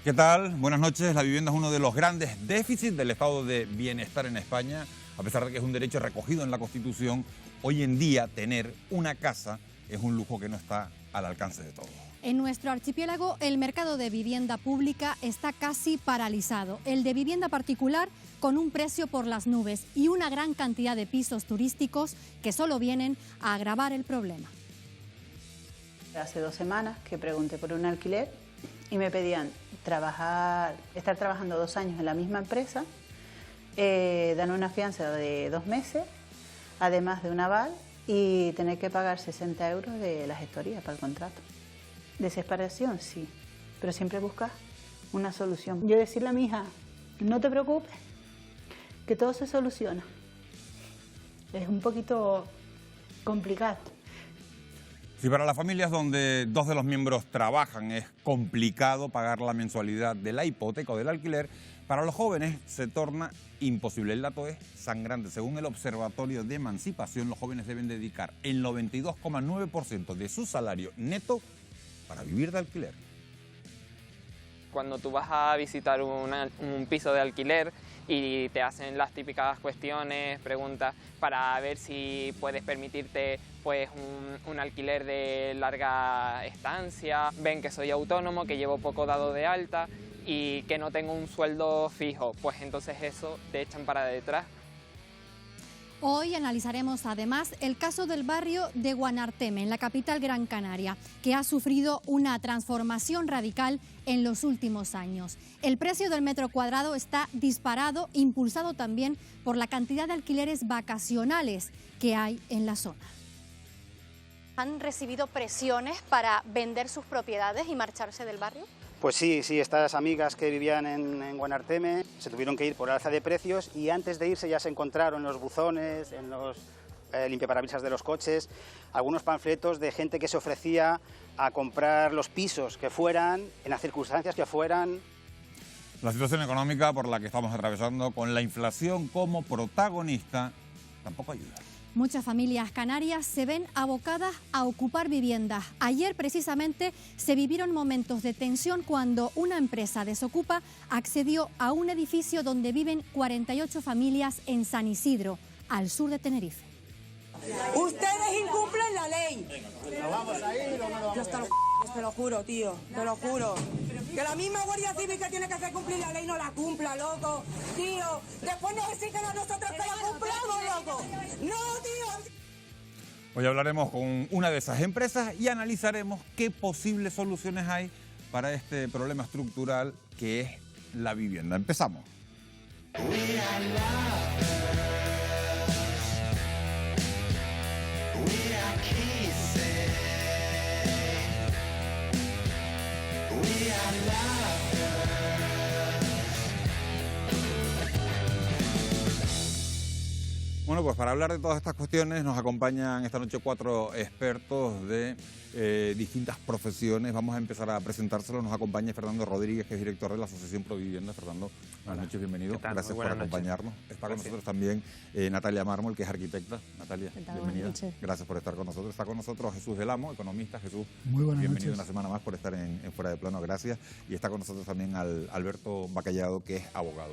¿Qué tal? Buenas noches. La vivienda es uno de los grandes déficits del estado de bienestar en España. A pesar de que es un derecho recogido en la Constitución, hoy en día tener una casa es un lujo que no está al alcance de todos. En nuestro archipiélago, el mercado de vivienda pública está casi paralizado. El de vivienda particular con un precio por las nubes y una gran cantidad de pisos turísticos que solo vienen a agravar el problema. Hace 2 semanas que pregunté por un alquiler y me pedían estar trabajando 2 años en la misma empresa, dan una fianza de 2 meses, además de un aval, y tener que pagar 60 euros de la gestoría para el contrato. Desesperación, sí, pero siempre buscas una solución. Yo decirle a mi hija, no te preocupes, que todo se soluciona. Es un poquito complicado. Si para las familias donde 2 de los miembros trabajan es complicado pagar la mensualidad de la hipoteca o del alquiler, para los jóvenes se torna imposible. El dato es sangrante. Según el Observatorio de Emancipación, los jóvenes deben dedicar el 92,9% de su salario neto para vivir de alquiler. Cuando tú vas a visitar un piso de alquiler y te hacen las típicas cuestiones, preguntas para ver si puedes permitirte pues un alquiler de larga estancia, ven que soy autónomo, que llevo poco dado de alta y que no tengo un sueldo fijo, pues entonces eso te echan para detrás. Hoy analizaremos además el caso del barrio de Guanarteme, en la capital Gran Canaria, que ha sufrido una transformación radical en los últimos años. El precio del metro cuadrado está disparado, impulsado también por la cantidad de alquileres vacacionales que hay en la zona. ¿Han recibido presiones para vender sus propiedades y marcharse del barrio? Pues sí, estas amigas que vivían en Guanarteme se tuvieron que ir por alza de precios y antes de irse ya se encontraron en los buzones, en los limpiaparabrisas de los coches, algunos panfletos de gente que se ofrecía a comprar los pisos que fueran, en las circunstancias que fueran. La situación económica por la que estamos atravesando, con la inflación como protagonista, tampoco ayuda. Muchas familias canarias se ven abocadas a ocupar viviendas. Ayer precisamente se vivieron momentos de tensión cuando una empresa desocupa accedió a un edificio donde viven 48 familias en San Isidro, al sur de Tenerife. Ustedes incumplen la ley. Yo te lo juro, tío, te lo juro. Que la misma Guardia Civil que tiene que hacer cumplir la ley no la cumpla, loco. Tío, después nos exigen a nosotros que la cumplamos, loco. No, tío. Hoy hablaremos con una de esas empresas y analizaremos qué posibles soluciones hay para este problema estructural que es la vivienda. Empezamos. Bueno, pues para hablar de todas estas cuestiones nos acompañan esta noche 4 expertos de distintas profesiones. Vamos a empezar a presentárselos. Nos acompaña Fernando Rodríguez, que es director de la Asociación Provivienda. Fernando, buenas noches, bienvenido. Gracias por acompañarnos. Está con nosotros también Natalia Mármol, que es arquitecta. Natalia, bienvenida. Gracias por estar con nosotros. Está con nosotros Jesús del Amo, economista. Jesús, muy buenas bienvenido noches. Una semana más por estar en Fuera de Plano. Gracias. Y está con nosotros también Alberto Bacallado, que es abogado.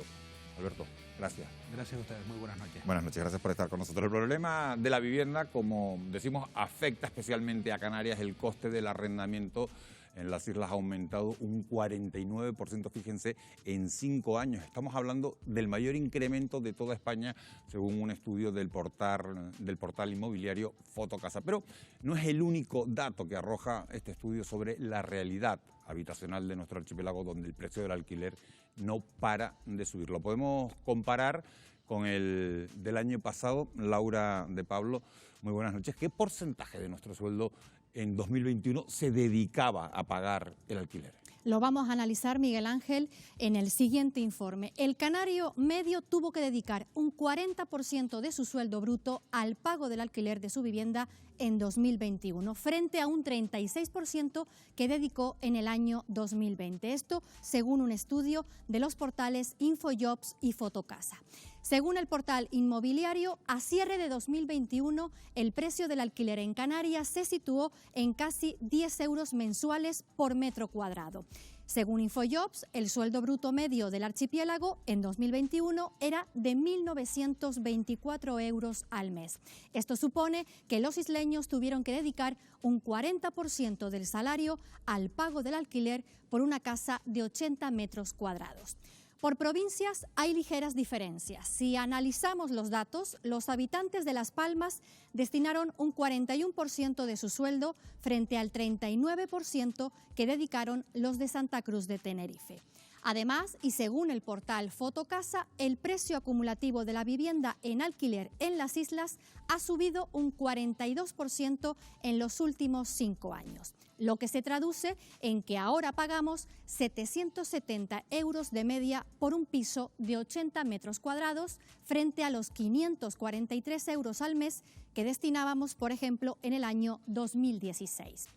Alberto, gracias. Gracias a ustedes, muy buenas noches. Buenas noches, gracias por estar con nosotros. El problema de la vivienda, como decimos, afecta especialmente a Canarias. El coste del arrendamiento en las islas ha aumentado un 49%, fíjense, en 5 años. Estamos hablando del mayor incremento de toda España, según un estudio del portal inmobiliario Fotocasa. Pero no es el único dato que arroja este estudio sobre la realidad habitacional de nuestro archipiélago, donde el precio del alquiler no para de subir. Lo podemos comparar con el del año pasado. Laura de Pablo, muy buenas noches. ¿Qué porcentaje de nuestro sueldo en 2021 se dedicaba a pagar el alquiler? Lo vamos a analizar, Miguel Ángel, en el siguiente informe. El canario medio tuvo que dedicar un 40% de su sueldo bruto al pago del alquiler de su vivienda en 2021, frente a un 36% que dedicó en el año 2020. Esto según un estudio de los portales Infojobs y Fotocasa. Según el portal inmobiliario, a cierre de 2021, el precio del alquiler en Canarias se situó en casi 10 euros mensuales por metro cuadrado. Según Infojobs, el sueldo bruto medio del archipiélago en 2021 era de 1.924 euros al mes. Esto supone que los isleños tuvieron que dedicar un 40% del salario al pago del alquiler por una casa de 80 metros cuadrados. Por provincias hay ligeras diferencias. Si analizamos los datos, los habitantes de Las Palmas destinaron un 41% de su sueldo frente al 39% que dedicaron los de Santa Cruz de Tenerife. Además, y según el portal Fotocasa, el precio acumulativo de la vivienda en alquiler en las islas ha subido un 42% en los últimos 5 años, lo que se traduce en que ahora pagamos 770 euros de media por un piso de 80 metros cuadrados frente a los 543 euros al mes que destinábamos, por ejemplo, en el año 2016.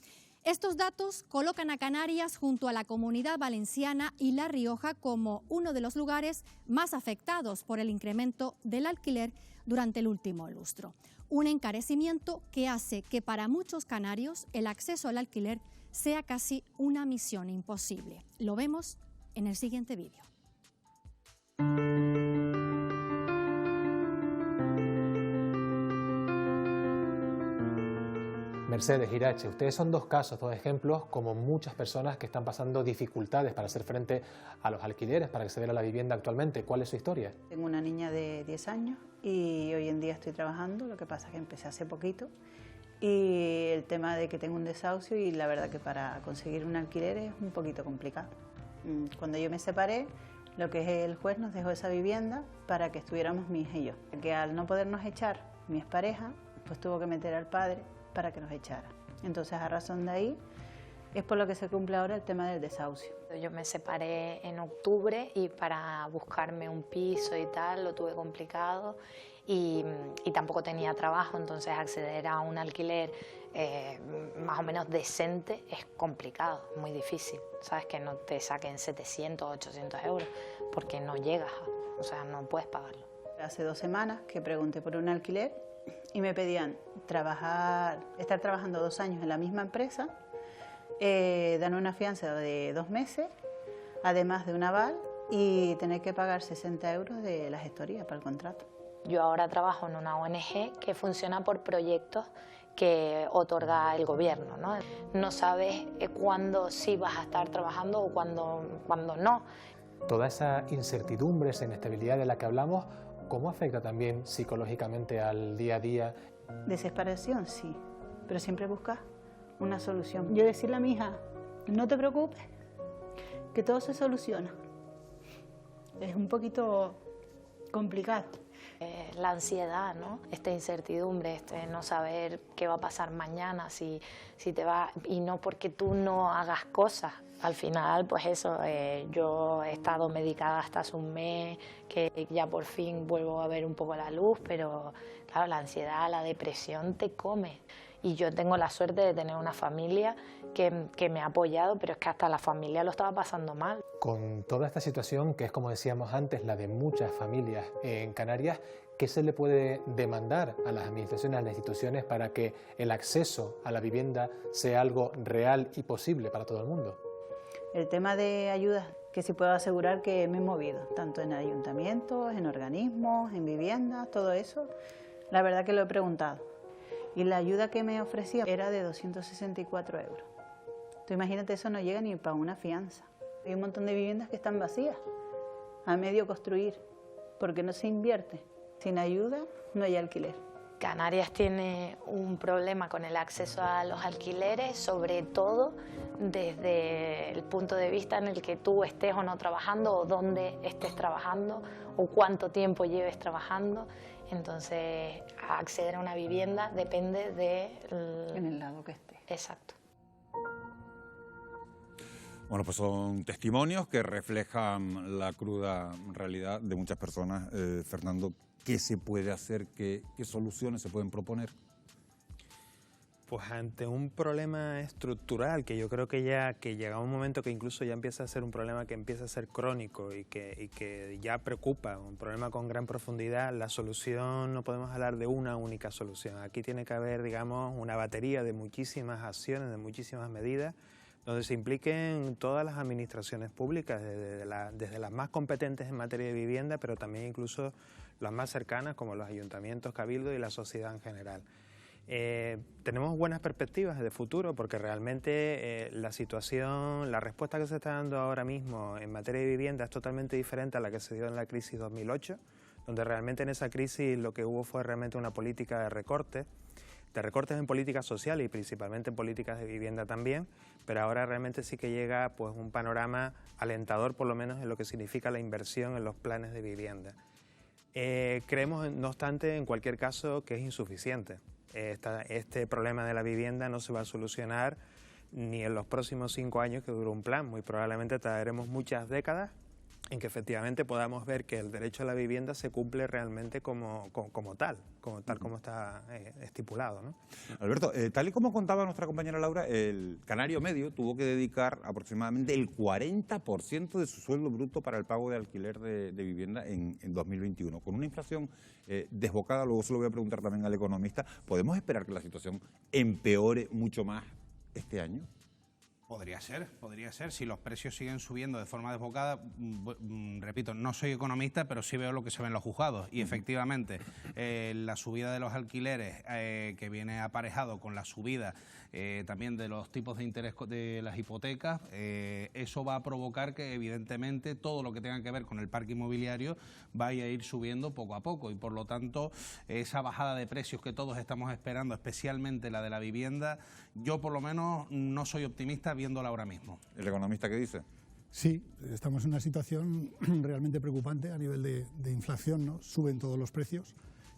Estos datos colocan a Canarias junto a la Comunidad Valenciana y La Rioja como uno de los lugares más afectados por el incremento del alquiler durante el último lustro. Un encarecimiento que hace que para muchos canarios el acceso al alquiler sea casi una misión imposible. Lo vemos en el siguiente vídeo. Mercedes, Irache, ustedes son dos casos, dos ejemplos, como muchas personas que están pasando dificultades para hacer frente a los alquileres, para acceder a la vivienda actualmente. ¿Cuál es su historia? Tengo una niña de 10 años y hoy en día estoy trabajando, lo que pasa es que empecé hace poquito y el tema de que tengo un desahucio y la verdad que para conseguir un alquiler es un poquito complicado. Cuando yo me separé, lo que es el juez nos dejó esa vivienda para que estuviéramos mi hija y yo. Que al no podernos echar mi expareja, pues tuvo que meter al padre para que nos echara. Entonces, a razón de ahí, es por lo que se cumple ahora el tema del desahucio. Yo me separé en octubre y para buscarme un piso y tal lo tuve complicado y tampoco tenía trabajo, entonces acceder a un alquiler más o menos decente es complicado, muy difícil. Sabes que no te saquen 700 o 800 euros porque no llegas, o sea, no puedes pagarlo. Hace 2 semanas que pregunté por un alquiler y me pedían estar trabajando 2 años en la misma empresa, dan una fianza de 2 meses, además de un aval, y tener que pagar 60 euros de la gestoría para el contrato. Yo ahora trabajo en una ONG que funciona por proyectos que otorga el gobierno, ¿no? No sabes cuándo sí vas a estar trabajando o cuándo no. Toda esa incertidumbre, esa inestabilidad de la que hablamos, ¿cómo afecta también psicológicamente al día a día? Desesperación, sí, pero siempre buscas una solución. Yo decirle a mi hija, no te preocupes, que todo se soluciona. Es un poquito complicado. La ansiedad, ¿no? Esta incertidumbre, no saber qué va a pasar mañana, si te va, y no porque tú no hagas cosas. Al final, pues eso, yo he estado medicada hasta hace un mes, que ya por fin vuelvo a ver un poco la luz, pero claro, la ansiedad, la depresión te come. Y yo tengo la suerte de tener una familia que me ha apoyado, pero es que hasta la familia lo estaba pasando mal. Con toda esta situación, que es como decíamos antes, la de muchas familias en Canarias, ¿qué se le puede demandar a las administraciones, a las instituciones para que el acceso a la vivienda sea algo real y posible para todo el mundo? El tema de ayudas, que sí puedo asegurar que me he movido, tanto en ayuntamientos, en organismos, en viviendas, todo eso, la verdad que lo he preguntado. Y la ayuda que me ofrecía era de 264 euros. Tú imagínate, eso no llega ni para una fianza. Hay un montón de viviendas que están vacías, a medio construir, porque no se invierte. Sin ayuda no hay alquiler. Canarias tiene un problema con el acceso a los alquileres, sobre todo desde el punto de vista en el que tú estés o no trabajando, o dónde estés trabajando, o cuánto tiempo lleves trabajando. Entonces, acceder a una vivienda depende en el lado que esté. Exacto. Bueno, pues son testimonios que reflejan la cruda realidad de muchas personas. Fernando, ¿qué se puede hacer? ¿Qué soluciones se pueden proponer? Pues ante un problema estructural que yo creo que llega un momento que incluso ya empieza a ser un problema que empieza a ser crónico y que ya preocupa, un problema con gran profundidad, la solución, no podemos hablar de una única solución. Aquí tiene que haber, digamos, una batería de muchísimas acciones, de muchísimas medidas donde se impliquen todas las administraciones públicas, desde las más competentes en materia de vivienda, pero también incluso las más cercanas, como los ayuntamientos, cabildos y la sociedad en general. Tenemos buenas perspectivas de futuro porque realmente la situación, la respuesta que se está dando ahora mismo en materia de vivienda es totalmente diferente a la que se dio en la crisis 2008, donde realmente en esa crisis lo que hubo fue realmente una política de recortes en políticas sociales y principalmente en políticas de vivienda también, pero ahora realmente sí que llega pues un panorama alentador, por lo menos en lo que significa la inversión en los planes de vivienda. Creemos, no obstante, en cualquier caso, que es insuficiente. Este problema de la vivienda no se va a solucionar ni en los próximos 5 años que dura un plan. Muy probablemente tardaremos muchas décadas en que efectivamente podamos ver que el derecho a la vivienda se cumple realmente como tal como está estipulado, ¿no? Alberto, tal y como contaba nuestra compañera Laura, el canario medio tuvo que dedicar aproximadamente el 40% de su sueldo bruto para el pago de alquiler de vivienda en 2021. Con una inflación desbocada, luego se lo voy a preguntar también al economista, ¿podemos esperar que la situación empeore mucho más este año? Podría ser, si los precios siguen subiendo de forma desbocada. Repito, no soy economista, pero sí veo lo que se ve en los juzgados. Y efectivamente, la subida de los alquileres que viene aparejado con la subida también de los tipos de interés de las hipotecas, eso va a provocar que evidentemente todo lo que tenga que ver con el parque inmobiliario vaya a ir subiendo poco a poco y por lo tanto esa bajada de precios que todos estamos esperando, especialmente la de la vivienda, yo por lo menos no soy optimista viéndola ahora mismo. ¿El economista qué dice? Sí, estamos en una situación realmente preocupante a nivel de inflación, ¿no? Suben todos los precios.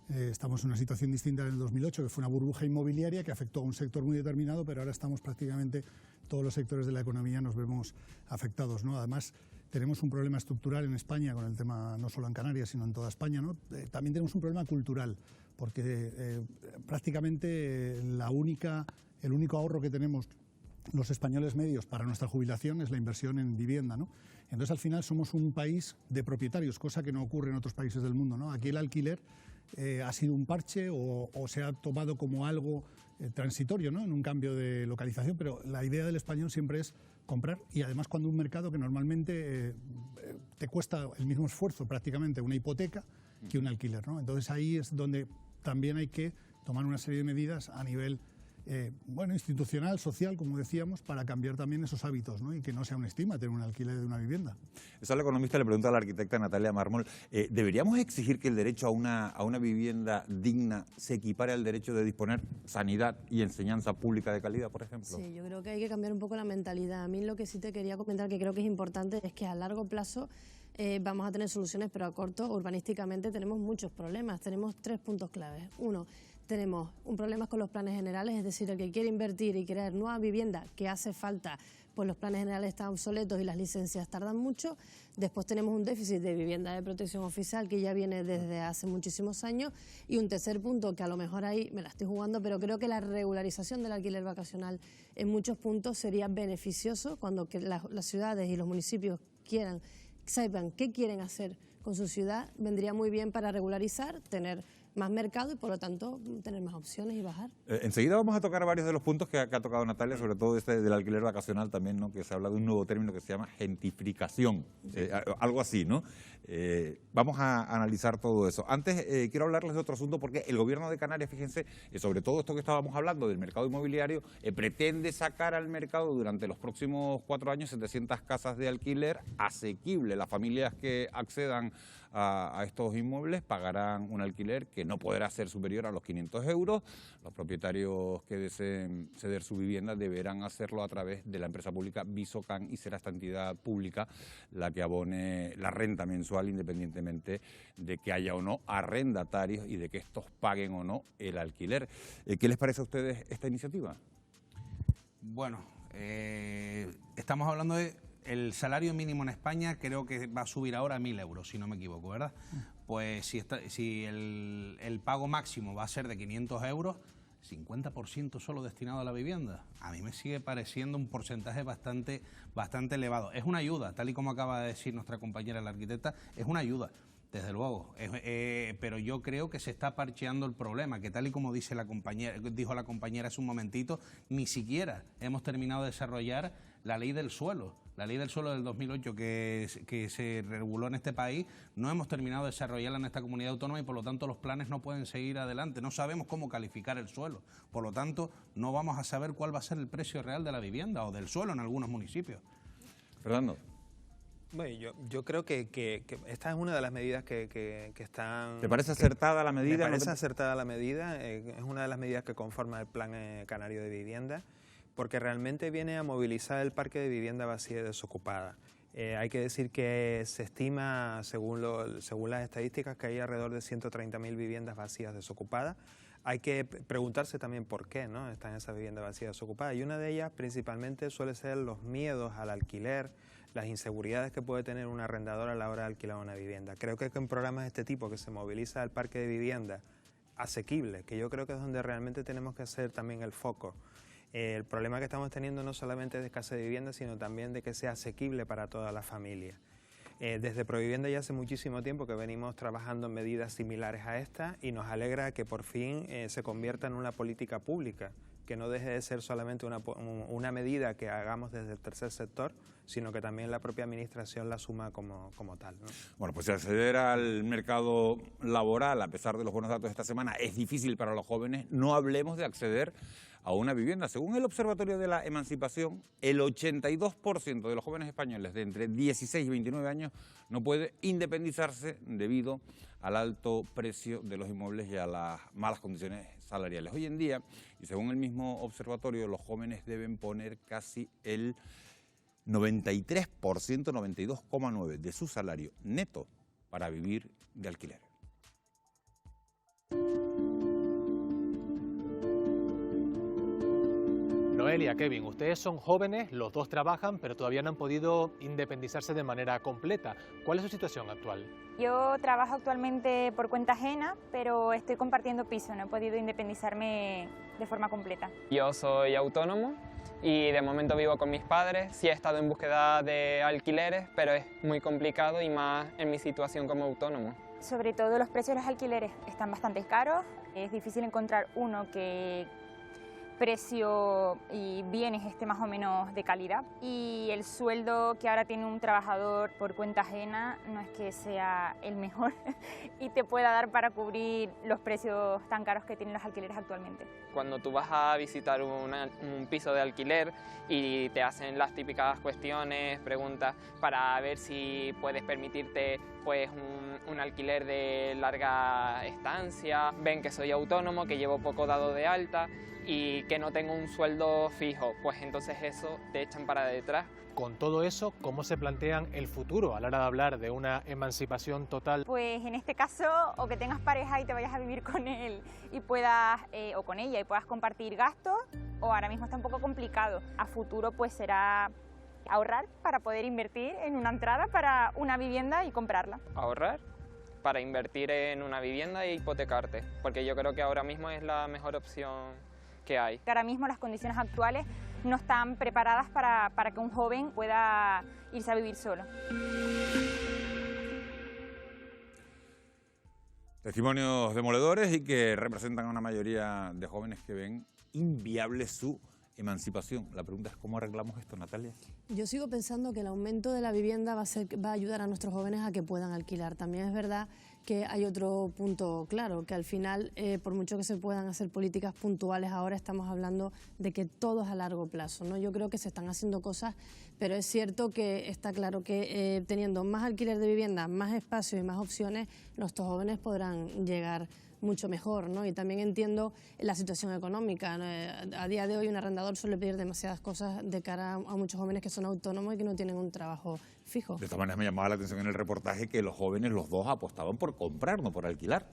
Estamos en una situación distinta en el 2008, que fue una burbuja inmobiliaria que afectó a un sector muy determinado, pero ahora estamos prácticamente, todos los sectores de la economía nos vemos afectados, ¿no? Además, tenemos un problema estructural en España con el tema, no solo en Canarias, sino en toda España, ¿no? También tenemos un problema cultural, porque prácticamente el único ahorro que tenemos los españoles medios para nuestra jubilación es la inversión en vivienda, ¿no? Entonces, al final, somos un país de propietarios, cosa que no ocurre en otros países del mundo, ¿no? Aquí el alquiler ha sido un parche o se ha tomado como algo transitorio, ¿no? En un cambio de localización, pero la idea del español siempre es comprar y además cuando un mercado que normalmente te cuesta el mismo esfuerzo prácticamente una hipoteca que un alquiler, ¿no? Entonces ahí es donde también hay que tomar una serie de medidas a nivel institucional, social, como decíamos, para cambiar también esos hábitos, ¿no? Y que no sea un estigma tener un alquiler de una vivienda. Eso al economista le pregunta a la arquitecta Natalia Mármol, ¿deberíamos exigir que el derecho a una vivienda digna se equipare al derecho de disponer sanidad y enseñanza pública de calidad, por ejemplo? Sí, yo creo que hay que cambiar un poco la mentalidad. A mí lo que sí te quería comentar, que creo que es importante, es que a largo plazo vamos a tener soluciones, pero a corto, urbanísticamente, tenemos muchos problemas. Tenemos 3 puntos claves. Uno, tenemos un problema con los planes generales, es decir, el que quiere invertir y crear nueva vivienda que hace falta, pues los planes generales están obsoletos y las licencias tardan mucho. Después tenemos un déficit de vivienda de protección oficial que ya viene desde hace muchísimos años. Y un tercer punto, que a lo mejor ahí me la estoy jugando, pero creo que la regularización del alquiler vacacional en muchos puntos sería beneficioso cuando las ciudades y los municipios sepan qué quieren hacer con su ciudad. Vendría muy bien para regularizar, tener más mercado y por lo tanto tener más opciones y bajar. Enseguida vamos a tocar varios de los puntos que ha tocado Natalia, sobre todo este del alquiler vacacional también, ¿no? Que se habla de un nuevo término que se llama gentrificación, algo así, ¿no? Vamos a analizar todo eso. Antes quiero hablarles de otro asunto porque el gobierno de Canarias, fíjense, sobre todo esto que estábamos hablando del mercado inmobiliario, pretende sacar al mercado durante los próximos 4 años 700 casas de alquiler asequible. Las familias que accedan a estos inmuebles pagarán un alquiler que no podrá ser superior a los 500 euros. Los propietarios que deseen ceder su vivienda deberán hacerlo a través de la empresa pública Visocan y será esta entidad pública la que abone la renta mensual independientemente de que haya o no arrendatarios y de que estos paguen o no el alquiler. ¿Qué les parece a ustedes esta iniciativa? Bueno, estamos hablando de el salario mínimo en España, creo que va a subir ahora a 1.000 euros, si no me equivoco, ¿verdad? Pues si el pago máximo va a ser de 500 euros, 50% solo destinado a la vivienda. A mí me sigue pareciendo un porcentaje bastante elevado. Es una ayuda, tal y como acaba de decir nuestra compañera la arquitecta, es una ayuda. Desde luego, pero yo creo que se está parcheando el problema, que tal y como dijo la compañera hace un momentito, ni siquiera hemos terminado de desarrollar la ley del suelo. La ley del suelo del 2008 que se reguló en este país, no hemos terminado de desarrollarla en esta comunidad autónoma y por lo tanto los planes no pueden seguir adelante. No sabemos cómo calificar el suelo. Por lo tanto, no vamos a saber cuál va a ser el precio real de la vivienda o del suelo en algunos municipios. Fernando. Bueno, yo creo que esta es una de las medidas que están... ¿Te parece acertada la medida? Me parece acertada la medida, es una de las medidas que conforma el Plan Canario de Vivienda, porque realmente viene a movilizar el parque de vivienda vacía y desocupada. Hay que decir que se estima, según las estadísticas, que hay alrededor de 130.000 viviendas vacías desocupadas. Hay que preguntarse también por qué, ¿no?, están esas viviendas vacías desocupadas. Y una de ellas principalmente suele ser los miedos al alquiler, las inseguridades que puede tener un arrendador a la hora de alquilar una vivienda. Creo que con programas de este tipo que se moviliza el parque de vivienda asequible, que yo creo que es donde realmente tenemos que hacer también el foco. El problema que estamos teniendo no solamente es de escasez de vivienda, sino también de que sea asequible para toda la familia. Desde Provivienda ya hace muchísimo tiempo que venimos trabajando en medidas similares a esta y nos alegra que por fin se convierta en una política pública, que no deje de ser solamente una medida que hagamos desde el tercer sector, sino que también la propia administración la asuma como tal, ¿no? Bueno, pues acceder al mercado laboral, a pesar de los buenos datos de esta semana, es difícil para los jóvenes. No hablemos de acceder a una vivienda. Según el Observatorio de la Emancipación, el 82% de los jóvenes españoles de entre 16 y 29 años no puede independizarse debido al alto precio de los inmuebles y a las malas condiciones salariales. Hoy en día, y según el mismo observatorio, los jóvenes deben poner casi el 93%, 92,9% de su salario neto para vivir de alquiler. Noelia, Kevin, ustedes son jóvenes, los dos trabajan, pero todavía no han podido independizarse de manera completa. ¿Cuál es su situación actual? Yo trabajo actualmente por cuenta ajena, pero estoy compartiendo piso, no he podido independizarme de forma completa. Yo soy autónomo y de momento vivo con mis padres. Sí he estado en búsqueda de alquileres, pero es muy complicado y más en mi situación como autónomo. Sobre todo los precios de los alquileres están bastante caros, es difícil encontrar uno que precio y bienes esté más o menos de calidad, y el sueldo que ahora tiene un trabajador por cuenta ajena no es que sea el mejor y te pueda dar para cubrir los precios tan caros que tienen los alquileres actualmente. Cuando tú vas a visitar un piso de alquiler y te hacen las típicas cuestiones, preguntas para ver si puedes permitirte pues un alquiler de larga estancia, ven que soy autónomo, que llevo poco dado de alta y que no tengo un sueldo fijo, pues entonces eso te echan para detrás. Con todo eso, ¿cómo se plantean el futuro a la hora de hablar de una emancipación total? Pues en este caso, o que tengas pareja y te vayas a vivir con él y puedas, o con ella, y puedas compartir gastos, o ahora mismo está un poco complicado. A futuro pues será ahorrar para poder invertir en una entrada para una vivienda y comprarla. Ahorrar para invertir en una vivienda e hipotecarte, porque yo creo que ahora mismo es la mejor opción que hay. Ahora mismo las condiciones actuales no están preparadas para que un joven pueda irse a vivir solo. Testimonios demoledores y que representan a una mayoría de jóvenes que ven inviable su emancipación. La pregunta es, ¿cómo arreglamos esto, Natalia? Yo sigo pensando que el aumento de la vivienda va a ayudar a nuestros jóvenes a que puedan alquilar. También es verdad que hay otro punto claro, que al final, por mucho que se puedan hacer políticas puntuales, ahora estamos hablando de que todo es a largo plazo, ¿no? Yo creo que se están haciendo cosas, pero es cierto que está claro que teniendo más alquiler de vivienda, más espacio y más opciones, nuestros jóvenes podrán llegar mucho mejor, ¿no? Y también entiendo la situación económica. A día de hoy un arrendador suele pedir demasiadas cosas de cara a muchos jóvenes que son autónomos y que no tienen un trabajo fijo. De todas maneras me llamaba la atención en el reportaje que los jóvenes, los dos, apostaban por comprar, no por alquilar.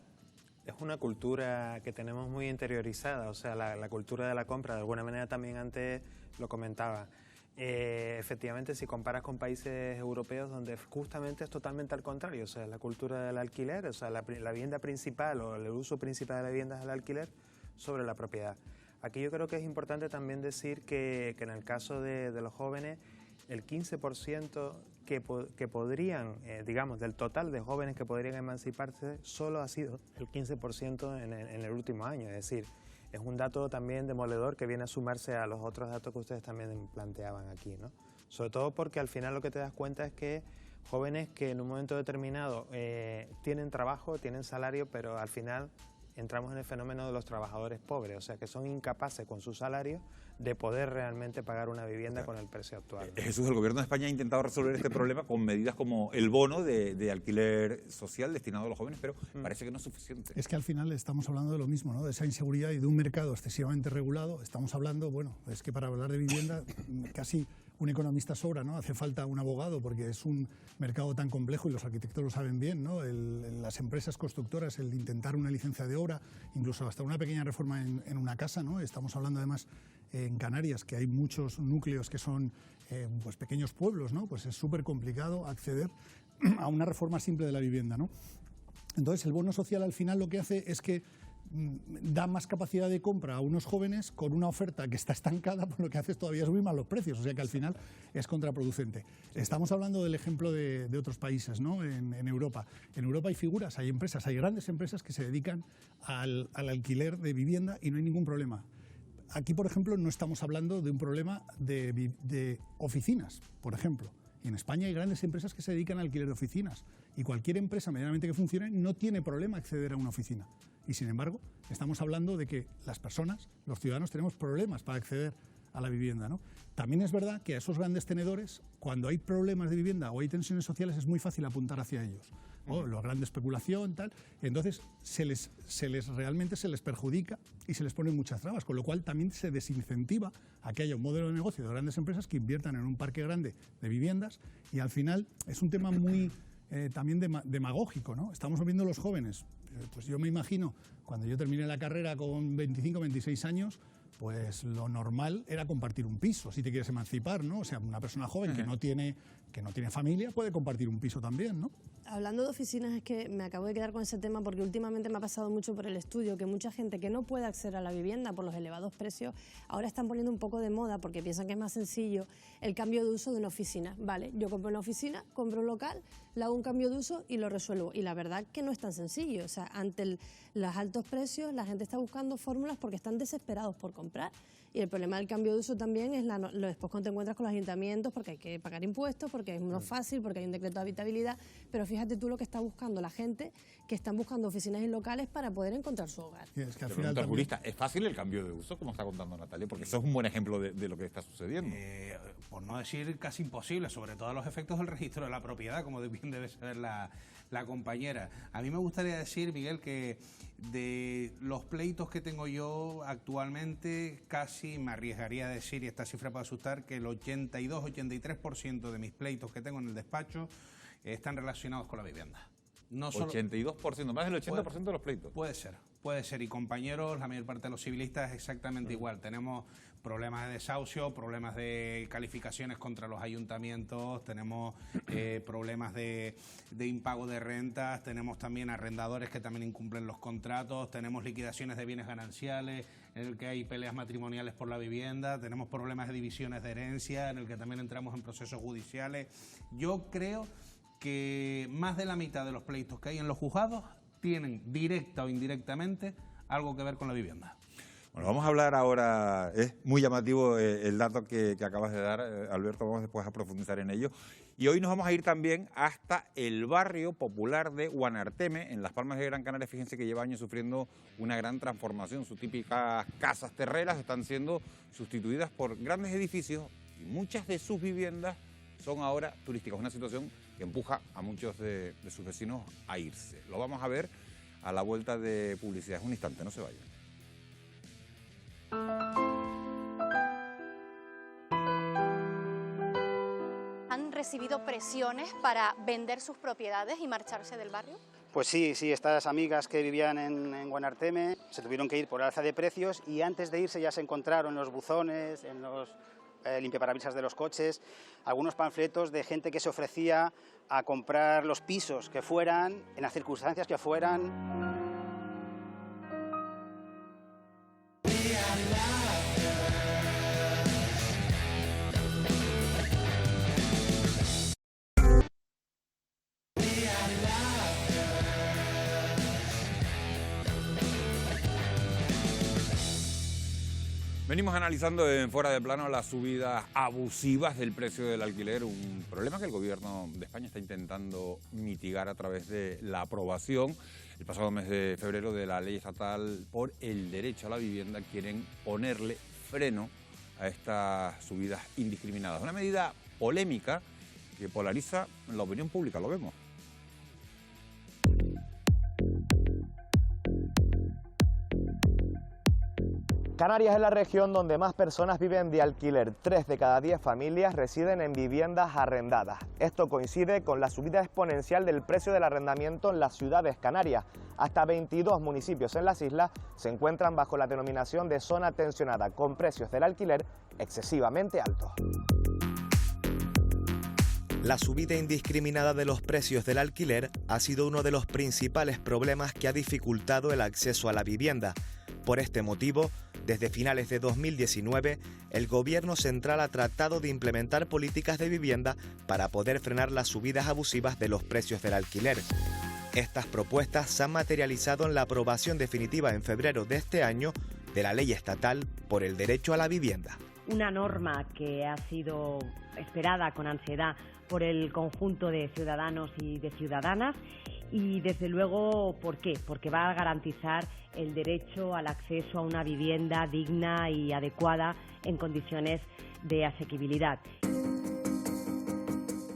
Es una cultura que tenemos muy interiorizada, o sea, la cultura de la compra, de alguna manera también antes lo comentaba. Efectivamente, si comparas con países europeos donde justamente es totalmente al contrario, o sea, la cultura del alquiler, o sea, la vivienda principal o el uso principal de la vivienda es el alquiler sobre la propiedad. Aquí yo creo que es importante también decir que en el caso de los jóvenes, el 15% que podrían, digamos, del total de jóvenes que podrían emanciparse, solo ha sido el 15% en el último año, es decir, es un dato también demoledor que viene a sumarse a los otros datos que ustedes también planteaban aquí, ¿no? Sobre todo porque al final lo que te das cuenta es que jóvenes que en un momento determinado tienen trabajo, tienen salario, pero al final entramos en el fenómeno de los trabajadores pobres, o sea que son incapaces con su salario de poder realmente pagar una vivienda con el precio actual. Jesús, el gobierno de España ha intentado resolver este problema con medidas como el bono de alquiler social destinado a los jóvenes, pero parece que no es suficiente. Es que al final estamos hablando de lo mismo, ¿no? De esa inseguridad y de un mercado excesivamente regulado. Estamos hablando, bueno, es que para hablar de vivienda casi un economista sobra, ¿no? Hace falta un abogado porque es un mercado tan complejo y los arquitectos lo saben bien, ¿no? Las empresas constructoras, el intentar una licencia de obra, incluso hasta una pequeña reforma en una casa, ¿no? Estamos hablando además en Canarias, que hay muchos núcleos que son pues pequeños pueblos, ¿no? Pues es súper complicado acceder a una reforma simple de la vivienda, ¿no? Entonces el bono social al final lo que hace es que da más capacidad de compra a unos jóvenes con una oferta que está estancada, por lo que hace es todavía subir más los precios, o sea que al final es contraproducente. Estamos hablando del ejemplo de otros países, ¿no? En Europa. En Europa hay figuras, hay empresas, hay grandes empresas que se dedican al alquiler de vivienda y no hay ningún problema. Aquí, por ejemplo, no estamos hablando de un problema de oficinas, por ejemplo. En España hay grandes empresas que se dedican al alquiler de oficinas y cualquier empresa medianamente que funcione no tiene problema acceder a una oficina. Y sin embargo, estamos hablando de que las personas, los ciudadanos, tenemos problemas para acceder a la vivienda, ¿no? También es verdad que a esos grandes tenedores, cuando hay problemas de vivienda o hay tensiones sociales, es muy fácil apuntar hacia ellos. ¿No? La gran especulación, tal. Entonces, realmente se les perjudica y se les ponen muchas trabas, con lo cual también se desincentiva a que haya un modelo de negocio de grandes empresas que inviertan en un parque grande de viviendas y al final es un tema muy también demagógico, ¿no? Estamos viendo los jóvenes, pues yo me imagino, cuando yo terminé la carrera con 25, 26 años, pues lo normal era compartir un piso, si te quieres emancipar, ¿no? O sea, una persona joven que no tiene familia puede compartir un piso también, ¿no? Hablando de oficinas, es que me acabo de quedar con ese tema porque últimamente me ha pasado mucho por el estudio que mucha gente que no puede acceder a la vivienda por los elevados precios, ahora están poniendo un poco de moda porque piensan que es más sencillo el cambio de uso de una oficina. Vale, yo compro una oficina, compro un local, le hago un cambio de uso y lo resuelvo. Y la verdad que no es tan sencillo. O sea, ante los altos precios, la gente está buscando fórmulas porque están desesperados por comprar. Y el problema del cambio de uso también es después cuando te encuentras con los ayuntamientos porque hay que pagar impuestos, porque es no fácil, porque hay un decreto de habitabilidad, pero fíjate tú lo que está buscando la gente, que están buscando oficinas y locales para poder encontrar su hogar. Sí, es que al Te final pregunto al jurista, ¿es fácil el cambio de uso, como está contando Natalia? Porque eso es un buen ejemplo de lo que está sucediendo. Por no decir casi imposible, sobre todo a los efectos del registro de la propiedad, como bien debe saber la compañera. A mí me gustaría decir, Miguel, que de los pleitos que tengo yo actualmente, casi me arriesgaría a decir, y esta cifra puede asustar, que el 82-83% de mis pleitos que tengo en el despacho están relacionados con la vivienda. No solo, 82%, más del 80% de los pleitos. Puede ser. Y compañeros, la mayor parte de los civilistas es exactamente igual. Tenemos problemas de desahucio, problemas de calificaciones contra los ayuntamientos, tenemos problemas de impago de rentas, tenemos también arrendadores que también incumplen los contratos, tenemos liquidaciones de bienes gananciales, en el que hay peleas matrimoniales por la vivienda, tenemos problemas de divisiones de herencia, en el que también entramos en procesos judiciales. Yo creo que más de la mitad de los pleitos que hay en los juzgados tienen, directa o indirectamente, algo que ver con la vivienda. Bueno, vamos a hablar ahora, es muy llamativo el dato que acabas de dar, Alberto, vamos después a profundizar en ello. Y hoy nos vamos a ir también hasta el barrio popular de Guanarteme, en Las Palmas de Gran Canaria. Fíjense que lleva años sufriendo una gran transformación. Sus típicas casas terreras están siendo sustituidas por grandes edificios y muchas de sus viviendas son ahora turísticas. Una situación que empuja a muchos de sus vecinos a irse. Lo vamos a ver a la vuelta de publicidad. Es un instante, no se vayan. ¿Han recibido presiones para vender sus propiedades y marcharse del barrio? Pues sí, estas amigas que vivían en Guanarteme se tuvieron que ir por alza de precios y antes de irse ya se encontraron en los buzones, en los limpiaparabrisas de los coches, algunos panfletos de gente que se ofrecía a comprar los pisos que fueran, en las circunstancias que fueran. Venimos analizando en Fuera de Plano las subidas abusivas del precio del alquiler, un problema que el gobierno de España está intentando mitigar a través de la aprobación el pasado mes de febrero de la ley estatal por el derecho a la vivienda. Quieren ponerle freno a estas subidas indiscriminadas. Una medida polémica que polariza la opinión pública, lo vemos. Canarias es la región donde más personas viven de alquiler. 3 de cada 10 familias residen en viviendas arrendadas. Esto coincide con la subida exponencial del precio del arrendamiento en las ciudades canarias. Hasta 22 municipios en las islas se encuentran bajo la denominación de zona tensionada, con precios del alquiler excesivamente altos. La subida indiscriminada de los precios del alquiler ha sido uno de los principales problemas que ha dificultado el acceso a la vivienda. Por este motivo, desde finales de 2019, el Gobierno central ha tratado de implementar políticas de vivienda para poder frenar las subidas abusivas de los precios del alquiler. Estas propuestas se han materializado en la aprobación definitiva en febrero de este año de la Ley Estatal por el Derecho a la Vivienda. Una norma que ha sido esperada con ansiedad por el conjunto de ciudadanos y de ciudadanas y desde luego, ¿por qué? Porque va a garantizar el derecho al acceso a una vivienda digna y adecuada en condiciones de asequibilidad.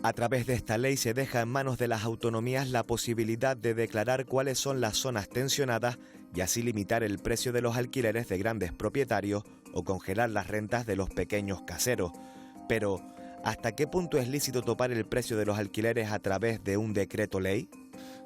A través de esta ley se deja en manos de las autonomías la posibilidad de declarar cuáles son las zonas tensionadas y así limitar el precio de los alquileres de grandes propietarios o congelar las rentas de los pequeños caseros. Pero, ¿hasta qué punto es lícito topar el precio de los alquileres a través de un decreto ley?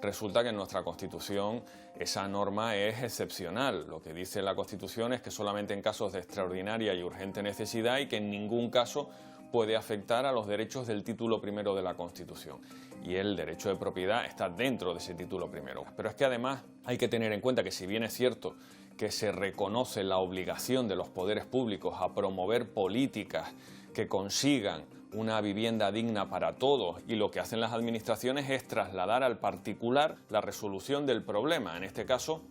Resulta que en nuestra Constitución esa norma es excepcional. Lo que dice la Constitución es que solamente en casos de extraordinaria y urgente necesidad y que en ningún caso puede afectar a los derechos del título primero de la Constitución. Y el derecho de propiedad está dentro de ese título primero. Pero es que además hay que tener en cuenta que si bien es cierto que se reconoce la obligación de los poderes públicos a promover políticas que consigan una vivienda digna para todos, y lo que hacen las administraciones es trasladar al particular la resolución del problema, en este caso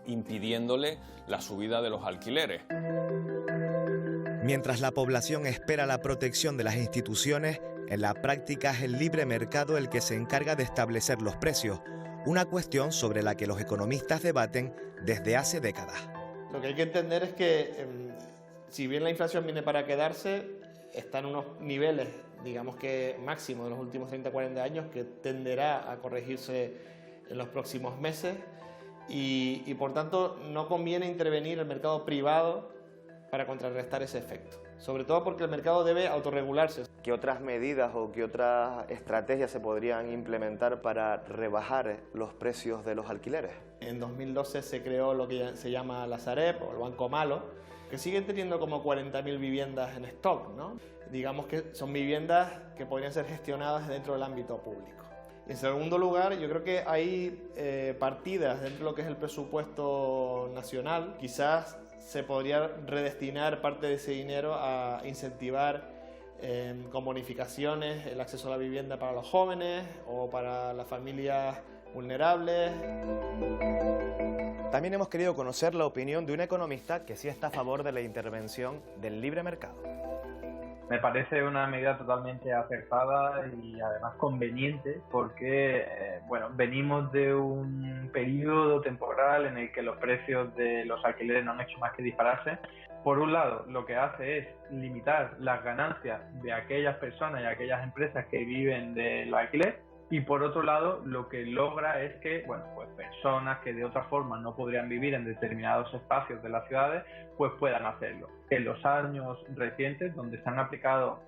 impidiéndole la subida de los alquileres. Mientras la población espera la protección de las instituciones, en la práctica es el libre mercado el que se encarga de establecer los precios, una cuestión sobre la que los economistas debaten desde hace décadas. Lo que hay que entender es que si bien la inflación viene para quedarse, está en unos niveles, digamos que máximos de los últimos 30-40 años, que tenderá a corregirse en los próximos meses y por tanto no conviene intervenir el mercado privado para contrarrestar ese efecto, sobre todo porque el mercado debe autorregularse. ¿Qué otras medidas o qué otras estrategias se podrían implementar para rebajar los precios de los alquileres? En 2012 se creó lo que se llama la Sareb o el Banco Malo, que siguen teniendo como 40.000 viviendas en stock, ¿no? Digamos que son viviendas que podrían ser gestionadas dentro del ámbito público. Y en segundo lugar, yo creo que hay partidas dentro de lo que es el presupuesto nacional. Quizás se podría redestinar parte de ese dinero a incentivar con bonificaciones el acceso a la vivienda para los jóvenes o para las familias vulnerables. También hemos querido conocer la opinión de un economista que sí está a favor de la intervención del libre mercado. Me parece una medida totalmente acertada y además conveniente porque venimos de un periodo temporal en el que los precios de los alquileres no han hecho más que dispararse. Por un lado, lo que hace es limitar las ganancias de aquellas personas y aquellas empresas que viven del alquiler. Y por otro lado, lo que logra es que personas que de otra forma no podrían vivir en determinados espacios de las ciudades, pues puedan hacerlo. En los años recientes, donde se han aplicado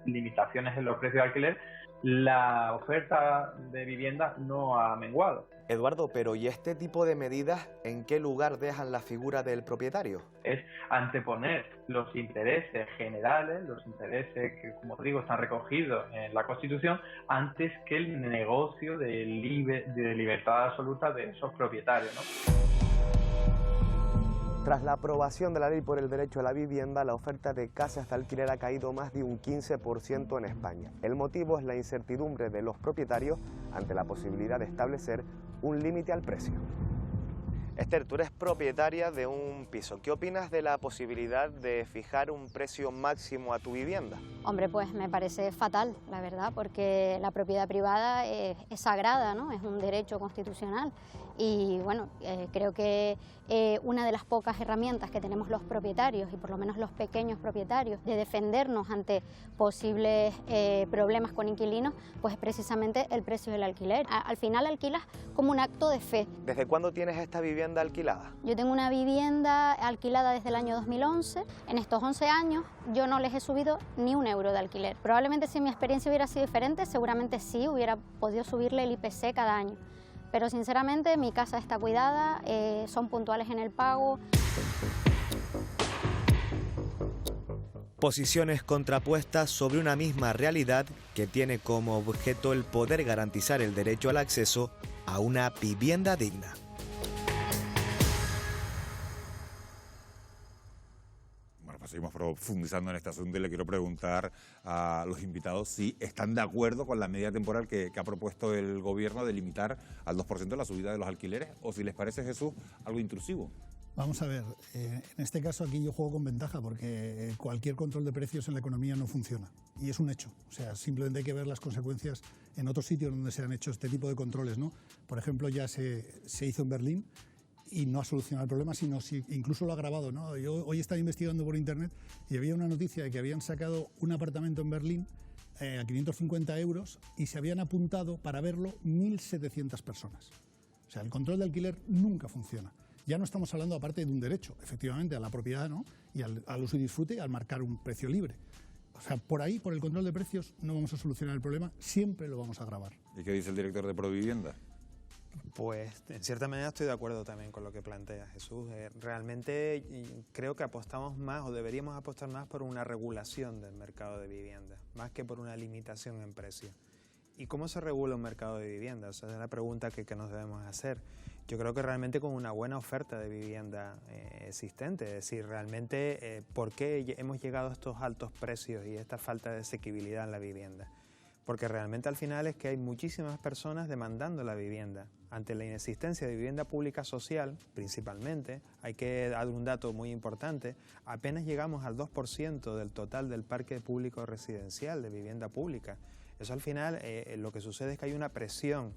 limitaciones en los precios de alquiler, la oferta de vivienda no ha menguado. Eduardo, pero ¿y este tipo de medidas en qué lugar dejan la figura del propietario? Es anteponer los intereses generales, los intereses que, como digo, están recogidos en la Constitución, antes que el negocio de libertad absoluta de esos propietarios, ¿no? Tras la aprobación de la ley por el derecho a la vivienda, la oferta de casas de alquiler ha caído más de un 15% en España. El motivo es la incertidumbre de los propietarios ante la posibilidad de establecer un límite al precio. Esther, tú eres propietaria de un piso. ¿Qué opinas de la posibilidad de fijar un precio máximo a tu vivienda? Hombre, pues me parece fatal, la verdad, porque la propiedad privada es sagrada, ¿no? Es un derecho constitucional y bueno, creo que una de las pocas herramientas que tenemos los propietarios y por lo menos los pequeños propietarios de defendernos ante posibles problemas con inquilinos, pues es precisamente el precio del alquiler. Al final alquilas como un acto de fe. ¿Desde cuándo tienes esta vivienda alquilada? Yo tengo una vivienda alquilada desde el año 2011. En estos 11 años yo no les he subido ni un euro de alquiler. Probablemente si mi experiencia hubiera sido diferente, seguramente sí hubiera podido subirle el IPC cada año. Pero sinceramente mi casa está cuidada, son puntuales en el pago. Posiciones contrapuestas sobre una misma realidad que tiene como objeto el poder garantizar el derecho al acceso a una vivienda digna. Seguimos profundizando en este asunto y le quiero preguntar a los invitados si están de acuerdo con la medida temporal que ha propuesto el gobierno de limitar al 2% la subida de los alquileres o si les parece, Jesús, algo intrusivo. Vamos a ver, en este caso aquí yo juego con ventaja porque cualquier control de precios en la economía no funciona y es un hecho. O sea, simplemente hay que ver las consecuencias en otros sitios donde se han hecho este tipo de controles, ¿no? Por ejemplo, ya se hizo en Berlín y no ha solucionado el problema, sino incluso lo ha agravado, ¿no? Yo hoy estaba investigando por internet y había una noticia de que habían sacado un apartamento en Berlín a 550 euros y se habían apuntado para verlo 1.700 personas. O sea, el control de alquiler nunca funciona. Ya no estamos hablando aparte de un derecho, efectivamente, a la propiedad, ¿no? Y al uso y disfrute y al marcar un precio libre. O sea, por ahí, por el control de precios, no vamos a solucionar el problema, siempre lo vamos a agravar. ¿Y qué dice el director de Provivienda? Pues en cierta manera estoy de acuerdo también con lo que plantea Jesús. Realmente creo que apostamos más o deberíamos apostar más por una regulación del mercado de vivienda, más que por una limitación en precio. ¿Y cómo se regula un mercado de vivienda? Esa es la pregunta que nos debemos hacer. Yo creo que realmente con una buena oferta de vivienda existente, es decir, realmente ¿por qué hemos llegado a estos altos precios y esta falta de asequibilidad en la vivienda? Porque realmente al final es que hay muchísimas personas demandando la vivienda. Ante la inexistencia de vivienda pública social, principalmente, hay que dar un dato muy importante, apenas llegamos al 2% del total del parque público residencial de vivienda pública. Eso al final lo que sucede es que hay una presión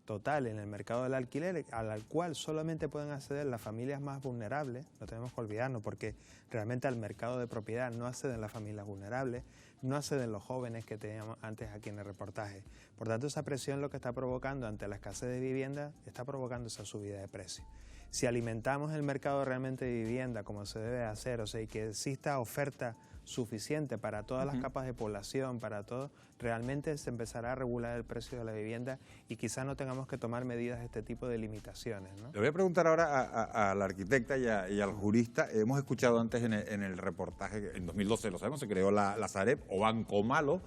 total en el mercado del alquiler al cual solamente pueden acceder las familias más vulnerables, no tenemos que olvidarnos porque realmente al mercado de propiedad no acceden las familias vulnerables, no acceden los jóvenes que teníamos antes aquí en el reportaje. Por tanto, esa presión lo que está provocando ante la escasez de vivienda está provocando esa subida de precios. Si alimentamos el mercado realmente de vivienda como se debe hacer, o sea, y que exista oferta suficiente para todas las capas de población, para todo, realmente se empezará a regular el precio de la vivienda y quizás no tengamos que tomar medidas de este tipo de limitaciones, ¿no? Le voy a preguntar ahora a la arquitecta y al jurista. Hemos escuchado antes en el reportaje, en 2012 lo sabemos, se creó la Sareb o Banco Malo,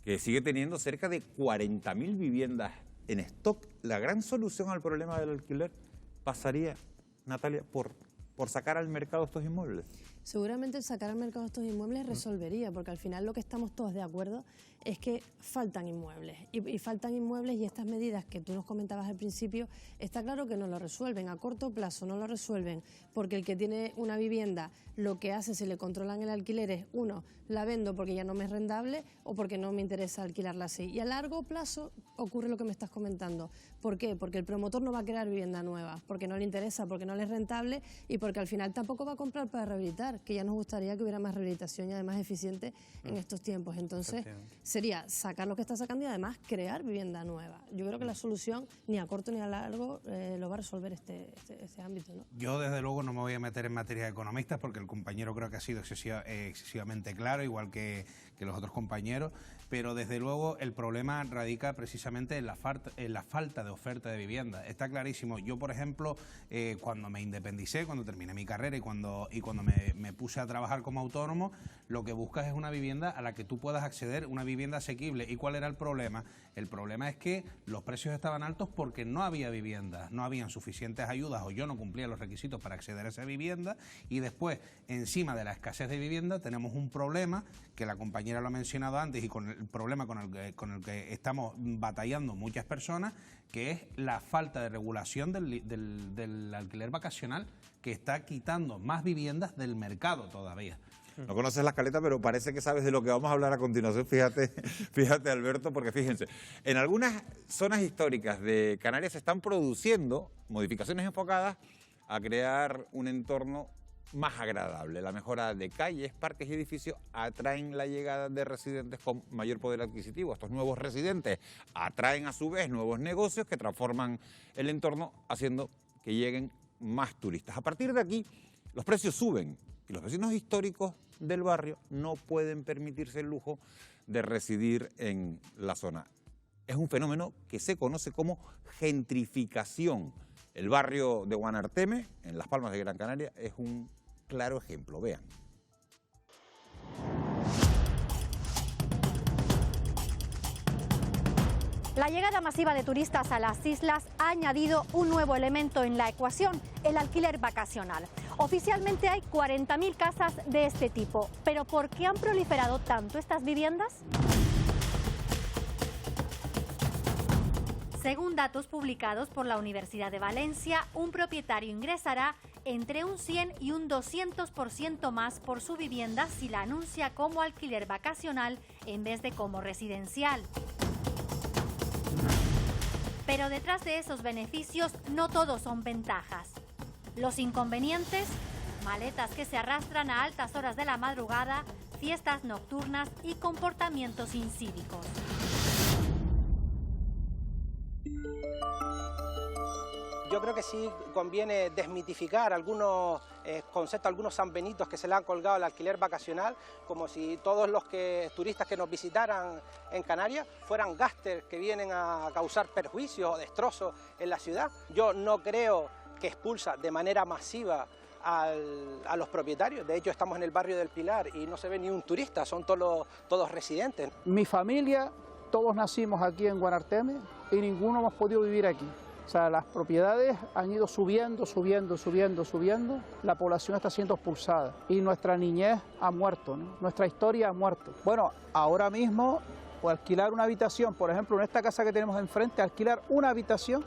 que sigue teniendo cerca de 40.000 viviendas en stock. La gran solución al problema del alquiler pasaría, Natalia, por sacar al mercado estos inmuebles. Seguramente el sacar al mercado estos inmuebles resolvería, porque al final lo que estamos todos de acuerdo es que faltan inmuebles. Y faltan inmuebles y estas medidas que tú nos comentabas al principio, está claro que no lo resuelven. A corto plazo no lo resuelven, porque el que tiene una vivienda lo que hace si le controlan el alquiler es, uno, la vendo porque ya no me es rentable o porque no me interesa alquilarla así. Y a largo plazo ocurre lo que me estás comentando. ¿Por qué? Porque el promotor no va a crear vivienda nueva, porque no le interesa, porque no le es rentable y porque al final tampoco va a comprar para rehabilitar, que ya nos gustaría que hubiera más rehabilitación y además eficiente en estos tiempos. Entonces sería sacar lo que está sacando y además crear vivienda nueva. Yo creo que la solución ni a corto ni a largo lo va a resolver este ámbito, ¿no? Yo desde luego no me voy a meter en materia de economistas porque el compañero creo que ha sido excesivamente claro, igual que los otros compañeros, pero desde luego el problema radica precisamente en la falta de oferta de vivienda. Está clarísimo. Yo, por ejemplo, cuando me independicé, cuando terminé mi carrera y cuando me puse a trabajar como autónomo, lo que buscas es una vivienda a la que tú puedas acceder, una vivienda asequible. ¿Y cuál era el problema? El problema es que los precios estaban altos porque no había vivienda, no habían suficientes ayudas o yo no cumplía los requisitos para acceder a esa vivienda y después, encima de la escasez de vivienda, tenemos un problema que la compañera lo ha mencionado antes y con el problema con el que estamos batallando muchas personas, que es la falta de regulación del alquiler vacacional, que está quitando más viviendas del mercado todavía. No conoces la escaleta, pero parece que sabes de lo que vamos a hablar a continuación. Fíjate, Alberto, porque fíjense, en algunas zonas históricas de Canarias se están produciendo modificaciones enfocadas a crear un entorno más agradable. La mejora de calles, parques y edificios atraen la llegada de residentes con mayor poder adquisitivo. Estos nuevos residentes atraen a su vez nuevos negocios que transforman el entorno, haciendo que lleguen más turistas. A partir de aquí, los precios suben y los vecinos históricos del barrio no pueden permitirse el lujo de residir en la zona. Es un fenómeno que se conoce como gentrificación. El barrio de Guanarteme, en Las Palmas de Gran Canaria, es un claro ejemplo. Vean. La llegada masiva de turistas a las islas ha añadido un nuevo elemento en la ecuación, el alquiler vacacional. Oficialmente hay 40.000 casas de este tipo, pero ¿por qué han proliferado tanto estas viviendas? Según datos publicados por la Universidad de Valencia, un propietario ingresará entre un 100 y un 200% más por su vivienda si la anuncia como alquiler vacacional en vez de como residencial. Pero detrás de esos beneficios no todos son ventajas. Los inconvenientes, maletas que se arrastran a altas horas de la madrugada, fiestas nocturnas y comportamientos incívicos. Yo creo que sí conviene desmitificar algunos conceptos, algunos sanbenitos que se le han colgado al alquiler vacacional, como si todos los turistas que nos visitaran en Canarias fueran gángsters que vienen a causar perjuicios o destrozos en la ciudad. Yo no creo que expulsa de manera masiva a los propietarios. De hecho, estamos en el barrio del Pilar y no se ve ni un turista, son todos residentes. Mi familia, todos nacimos aquí en Guanarteme y ninguno hemos podido vivir aquí. O sea, las propiedades han ido subiendo, la población está siendo expulsada y nuestra niñez ha muerto, ¿no? Nuestra historia ha muerto. Bueno, ahora mismo, alquilar una habitación, por ejemplo, en esta casa que tenemos enfrente, alquilar una habitación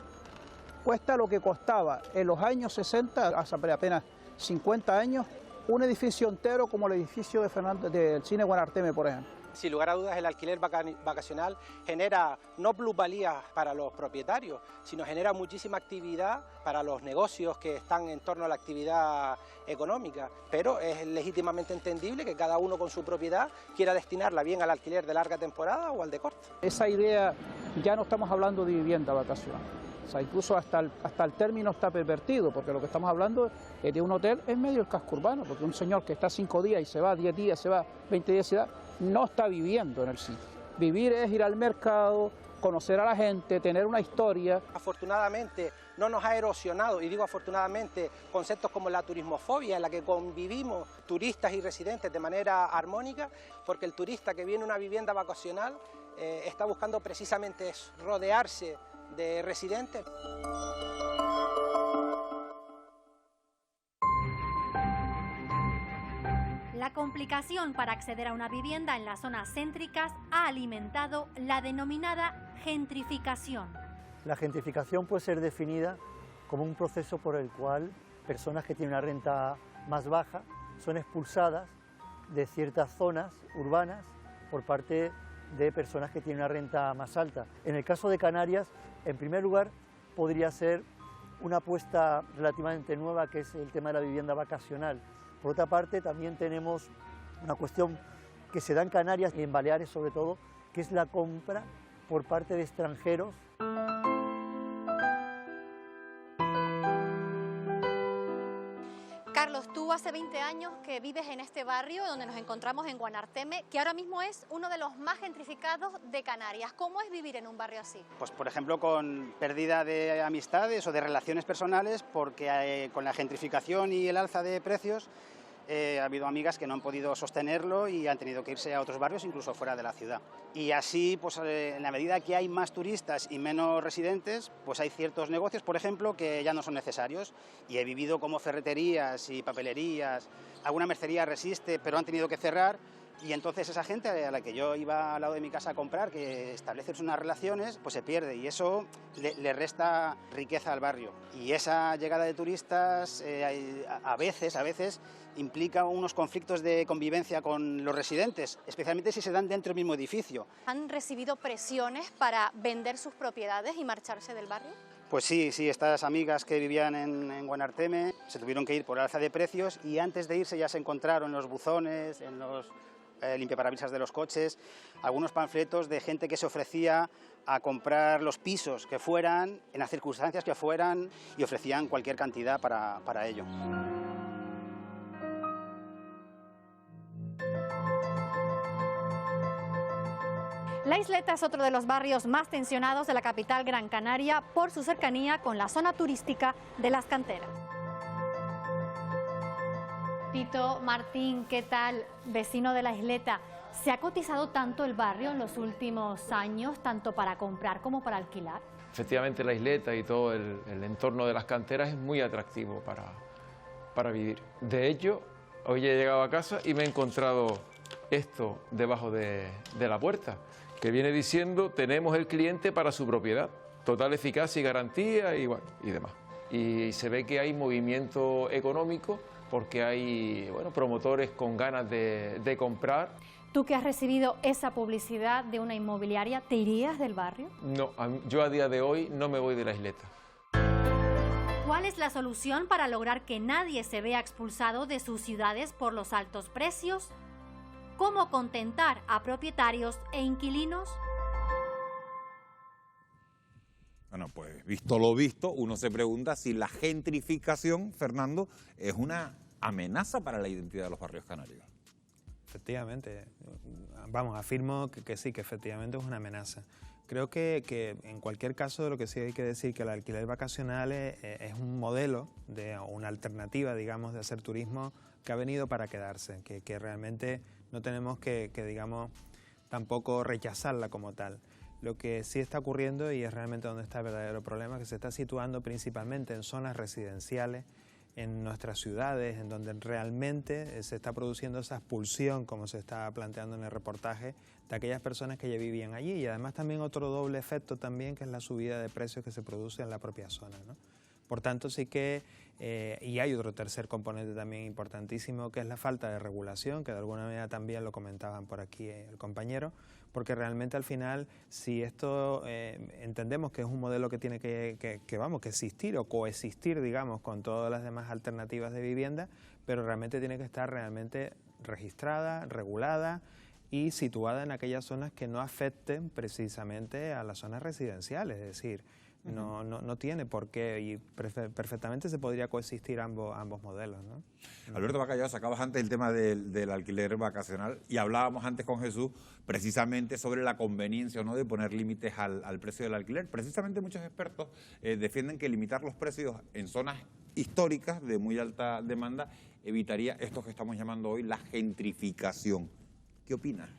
cuesta lo que costaba en los años 60, hace apenas 50 años, un edificio entero como el edificio del Cine Guanarteme, por ejemplo. Sin lugar a dudas, el alquiler vacacional genera no plusvalías para los propietarios, sino genera muchísima actividad para los negocios que están en torno a la actividad económica. Pero es legítimamente entendible que cada uno con su propiedad quiera destinarla bien al alquiler de larga temporada o al de corta. Esa idea, ya no estamos hablando de vivienda vacacional. O sea, incluso hasta el término está pervertido, porque lo que estamos hablando es de un hotel en medio del casco urbano, porque un señor que está 5 días y se va, 10 días se va, 20 días se va, no está viviendo en el sitio. Vivir es ir al mercado, conocer a la gente, tener una historia. Afortunadamente no nos ha erosionado, y digo afortunadamente, conceptos como la turismofobia, en la que convivimos turistas y residentes de manera armónica, porque el turista que viene a una vivienda vacacional está buscando precisamente eso, rodearse de residentes. La complicación para acceder a una vivienda en las zonas céntricas ha alimentado la denominada gentrificación. La gentrificación puede ser definida como un proceso por el cual personas que tienen una renta más baja son expulsadas de ciertas zonas urbanas por parte de personas que tienen una renta más alta. En el caso de Canarias, en primer lugar, podría ser una apuesta relativamente nueva, que es el tema de la vivienda vacacional. Por otra parte, también tenemos una cuestión que se da en Canarias y en Baleares sobre todo, que es la compra por parte de extranjeros. Carlos, tú hace 20 años que vives en este barrio donde nos encontramos en Guanarteme, que ahora mismo es uno de los más gentrificados de Canarias. ¿Cómo es vivir en un barrio así? Pues por ejemplo con pérdida de amistades o de relaciones personales, porque con la gentrificación y el alza de precios ha habido amigas que no han podido sostenerlo y han tenido que irse a otros barrios, incluso fuera de la ciudad. Y así, pues en la medida que hay más turistas y menos residentes, pues hay ciertos negocios, por ejemplo, que ya no son necesarios. Y he vivido como ferreterías y papelerías, alguna mercería resiste, pero han tenido que cerrar, Y entonces esa gente a la que yo iba al lado de mi casa a comprar, que estableces unas relaciones, pues se pierde y eso le resta riqueza al barrio. Y esa llegada de turistas a veces implica unos conflictos de convivencia con los residentes, especialmente si se dan dentro del mismo edificio. ¿Han recibido presiones para vender sus propiedades y marcharse del barrio? Pues sí, estas amigas que vivían en Guanarteme se tuvieron que ir por alza de precios y antes de irse ya se encontraron en los buzones, en los limpiaparabrisas de los coches, algunos panfletos de gente que se ofrecía a comprar los pisos que fueran, en las circunstancias que fueran, y ofrecían cualquier cantidad para ello. La Isleta es otro de los barrios más tensionados de la capital Gran Canaria por su cercanía con la zona turística de Las Canteras. Tito Martín, ¿qué tal? Vecino de La Isleta, ¿se ha cotizado tanto el barrio en los últimos años, tanto para comprar como para alquilar? Efectivamente, La Isleta y todo el entorno de Las Canteras es muy atractivo para vivir. De hecho, hoy he llegado a casa y me he encontrado esto debajo de la puerta, que viene diciendo: tenemos el cliente para su propiedad, total eficacia y garantía y demás. Y se ve que hay movimiento económico porque hay promotores con ganas de comprar. Tú que has recibido esa publicidad de una inmobiliaria, ¿te irías del barrio? No, yo a día de hoy no me voy de La Isleta. ¿Cuál es la solución para lograr que nadie se vea expulsado de sus ciudades por los altos precios? ¿Cómo contentar a propietarios e inquilinos? Bueno, pues visto lo visto, uno se pregunta si la gentrificación, Fernando, es una amenaza para la identidad de los barrios canarios. Efectivamente, vamos, afirmo que sí, que efectivamente es una amenaza. Creo que en cualquier caso, lo que sí hay que decir que el alquiler vacacional es un modelo, una alternativa, digamos, de hacer turismo que ha venido para quedarse, que realmente no tenemos que digamos, tampoco rechazarla como tal. Lo que sí está ocurriendo, y es realmente donde está el verdadero problema, que se está situando principalmente en zonas residenciales, en nuestras ciudades, en donde realmente se está produciendo esa expulsión, como se está planteando en el reportaje, de aquellas personas que ya vivían allí. Y además también otro doble efecto también, que es la subida de precios que se produce en la propia zona, ¿no? Por tanto, sí que, y hay otro tercer componente también importantísimo, que es la falta de regulación, que de alguna manera también lo comentaban por aquí el compañero, porque realmente al final, si esto entendemos que es un modelo que tiene que existir o coexistir, digamos, con todas las demás alternativas de vivienda, pero realmente tiene que estar realmente registrada, regulada y situada en aquellas zonas que no afecten precisamente a las zonas residenciales, es decir, no tiene por qué, y perfectamente se podría coexistir ambos modelos, ¿no? Alberto Bacallao, sacabas antes el tema del alquiler vacacional y hablábamos antes con Jesús precisamente sobre la conveniencia o no de poner límites al precio del alquiler. Precisamente muchos expertos defienden que limitar los precios en zonas históricas de muy alta demanda evitaría esto que estamos llamando hoy la gentrificación. ¿Qué opinas?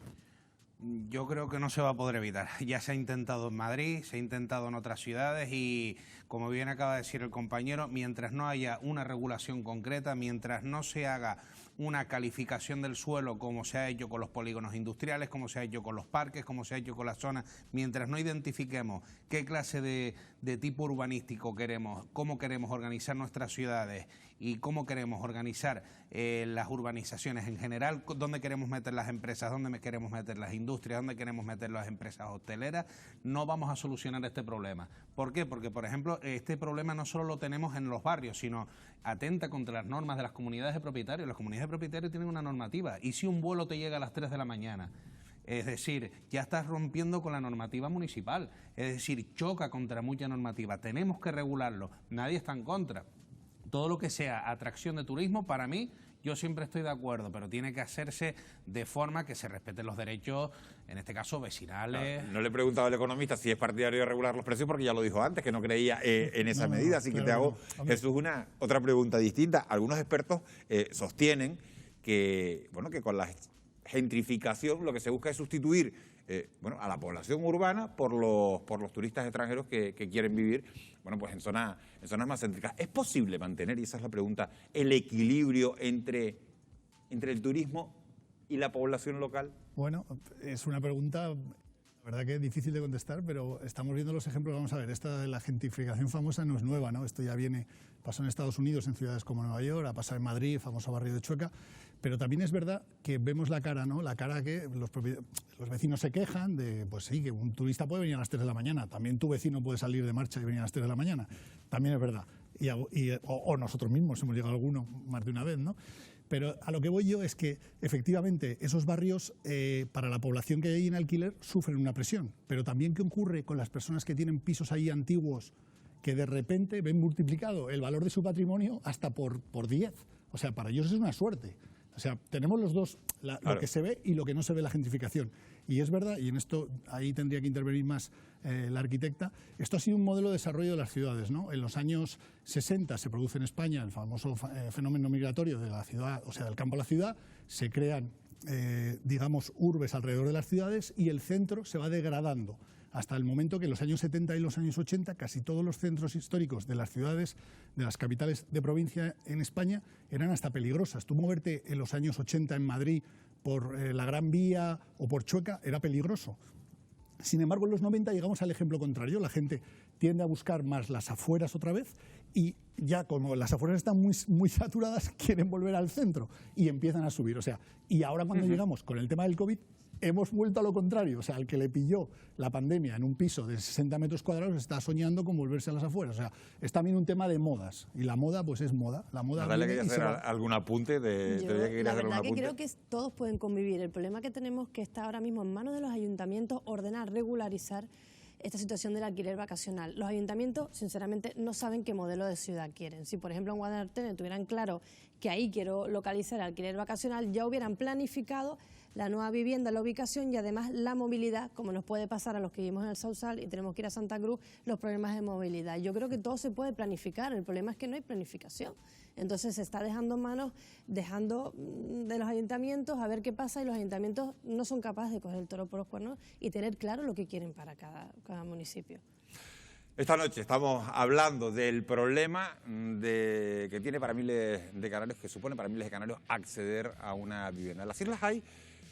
Yo creo que no se va a poder evitar. Ya se ha intentado en Madrid, se ha intentado en otras ciudades y, como bien acaba de decir el compañero, mientras no haya una regulación concreta, mientras no se haga una calificación del suelo como se ha hecho con los polígonos industriales, como se ha hecho con los parques, como se ha hecho con las zonas, mientras no identifiquemos qué clase de tipo urbanístico queremos, cómo queremos organizar nuestras ciudades y cómo queremos organizar las urbanizaciones en general, dónde queremos meter las empresas, dónde queremos meter las industrias, dónde queremos meter las empresas hoteleras, no vamos a solucionar este problema. ¿Por qué? Porque, por ejemplo, este problema no solo lo tenemos en los barrios, sino atenta contra las normas de las comunidades de propietarios. Las comunidades de propietarios tienen una normativa, y si un vuelo te llega a las 3 de la mañana, es decir, ya estás rompiendo con la normativa municipal, es decir, choca contra mucha normativa, tenemos que regularlo, nadie está en contra. Todo lo que sea atracción de turismo, para mí, yo siempre estoy de acuerdo, pero tiene que hacerse de forma que se respeten los derechos, en este caso vecinales. No le he preguntado al economista si es partidario de regular los precios, porque ya lo dijo antes, que no creía en esa medida, así que te hago, Jesús, otra pregunta distinta. Algunos expertos sostienen que con la gentrificación lo que se busca es sustituir a la población urbana por los turistas extranjeros que quieren vivir en zonas más céntricas. ¿Es posible mantener, y esa es la pregunta, el equilibrio entre el turismo ¿Y la población local? Bueno, es una pregunta, la verdad que es difícil de contestar, pero estamos viendo los ejemplos. Vamos a ver, esta de la gentrificación famosa no es nueva, ¿no? Esto ya pasó en Estados Unidos, en ciudades como Nueva York, ha pasado en Madrid, famoso barrio de Chueca, pero también es verdad que vemos la cara, ¿no? La cara que los vecinos se quejan de, pues sí, que un turista puede venir a las 3 de la mañana, también tu vecino puede salir de marcha y venir a las 3 de la mañana, también es verdad, o nosotros mismos hemos llegado a alguno más de una vez, ¿no? Pero a lo que voy yo es que, efectivamente, esos barrios, para la población que hay en alquiler, sufren una presión. Pero también, ¿qué ocurre con las personas que tienen pisos ahí antiguos que de repente ven multiplicado el valor de su patrimonio hasta por 10? O sea, para ellos es una suerte. O sea, tenemos los dos, lo que se ve y lo que no se ve, la gentrificación. Y es verdad, y en esto ahí tendría que intervenir más la arquitecta, esto ha sido un modelo de desarrollo de las ciudades, ¿no? En los años 60 se produce en España el famoso fenómeno migratorio de la ciudad, o sea, del campo a la ciudad, se crean, digamos, urbes alrededor de las ciudades y el centro se va degradando. Hasta el momento que en los años 70 y los años 80 casi todos los centros históricos de las ciudades, de las capitales de provincia en España, eran hasta peligrosas. Tú moverte en los años 80 en Madrid por la Gran Vía o por Chueca era peligroso. Sin embargo, en los 90 llegamos al ejemplo contrario. La gente tiende a buscar más las afueras otra vez y ya como las afueras están muy saturadas, quieren volver al centro y empiezan a subir. O sea, y ahora cuando llegamos con el tema del COVID, hemos vuelto a lo contrario. O sea, el que le pilló la pandemia en un piso de 60 metros cuadrados está soñando con volverse a las afueras. O sea, es también un tema de modas. Y la moda, pues es moda. La moda Natalia, ¿quería hacer algún apunte? La verdad que creo que todos pueden convivir. El problema que tenemos que está ahora mismo en manos de los ayuntamientos, ordenar, regularizar esta situación del alquiler vacacional. Los ayuntamientos, sinceramente, no saben qué modelo de ciudad quieren. Si, por ejemplo, en Guadalajara tuvieran claro que ahí quiero localizar el alquiler vacacional, ya hubieran planificado la nueva vivienda, la ubicación y además la movilidad, como nos puede pasar a los que vivimos en el Sausal y tenemos que ir a Santa Cruz, los problemas de movilidad. Yo creo que todo se puede planificar, el problema es que no hay planificación. Entonces se está dejando de los ayuntamientos a ver qué pasa y los ayuntamientos no son capaces de coger el toro por los cuernos y tener claro lo que quieren para cada municipio. Esta noche estamos hablando del problema que tiene para miles de canarios, que supone para miles de canarios acceder a una vivienda. En las islas hay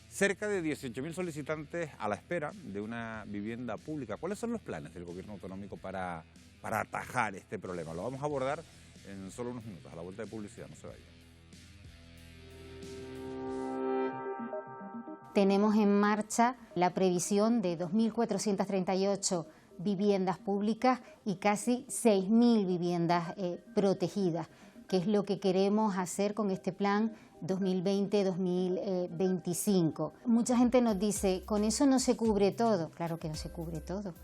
cerca de 18.000 solicitantes a la espera de una vivienda pública. ¿Cuáles son los planes del gobierno autonómico para atajar este problema? Lo vamos a abordar en solo unos minutos, a la vuelta de publicidad, no se vaya. Tenemos en marcha la previsión de 2.438 viviendas públicas y casi 6.000 viviendas protegidas, que es lo que queremos hacer con este plan 2020-2025. Mucha gente nos dice, con eso no se cubre todo. Claro que no se cubre todo,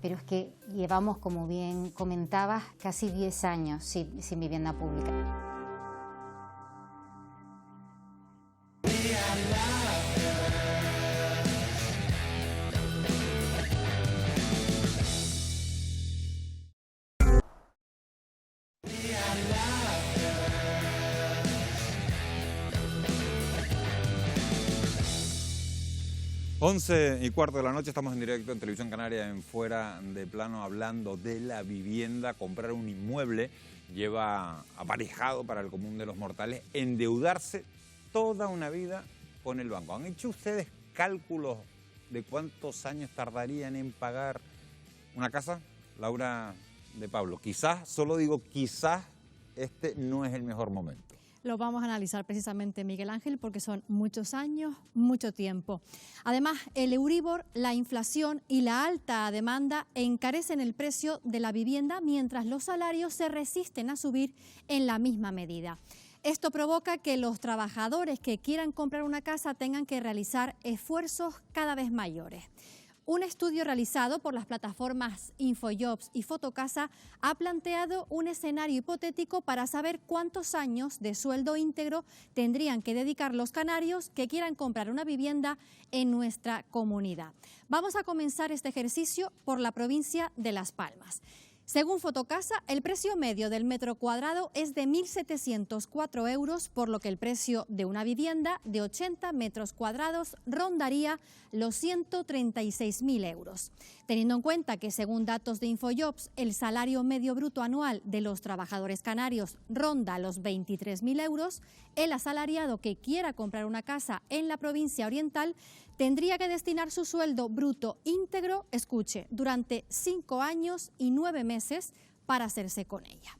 pero es que llevamos, como bien comentabas, casi 10 años sin vivienda pública. Once y cuarto de la noche, estamos en directo en Televisión Canaria, en Fuera de Plano, hablando de la vivienda. Comprar un inmueble lleva aparejado para el común de los mortales endeudarse toda una vida con el banco. ¿Han hecho ustedes cálculos de cuántos años tardarían en pagar una casa? Laura de Pablo, quizás, solo digo quizás, este no es el mejor momento. Lo vamos a analizar precisamente, Miguel Ángel, porque son muchos años, mucho tiempo. Además, el Euribor, la inflación y la alta demanda encarecen el precio de la vivienda, mientras los salarios se resisten a subir en la misma medida. Esto provoca que los trabajadores que quieran comprar una casa tengan que realizar esfuerzos cada vez mayores. Un estudio realizado por las plataformas Infojobs y Fotocasa ha planteado un escenario hipotético para saber cuántos años de sueldo íntegro tendrían que dedicar los canarios que quieran comprar una vivienda en nuestra comunidad. Vamos a comenzar este ejercicio por la provincia de Las Palmas. Según Fotocasa, el precio medio del metro cuadrado es de 1.704 euros, por lo que el precio de una vivienda de 80 metros cuadrados rondaría los 136.000 euros. Teniendo en cuenta que, según datos de Infojobs, el salario medio bruto anual de los trabajadores canarios ronda los 23.000 euros, el asalariado que quiera comprar una casa en la provincia oriental tendría que destinar su sueldo bruto íntegro, escuche, durante 5 años y 9 meses para hacerse con ella.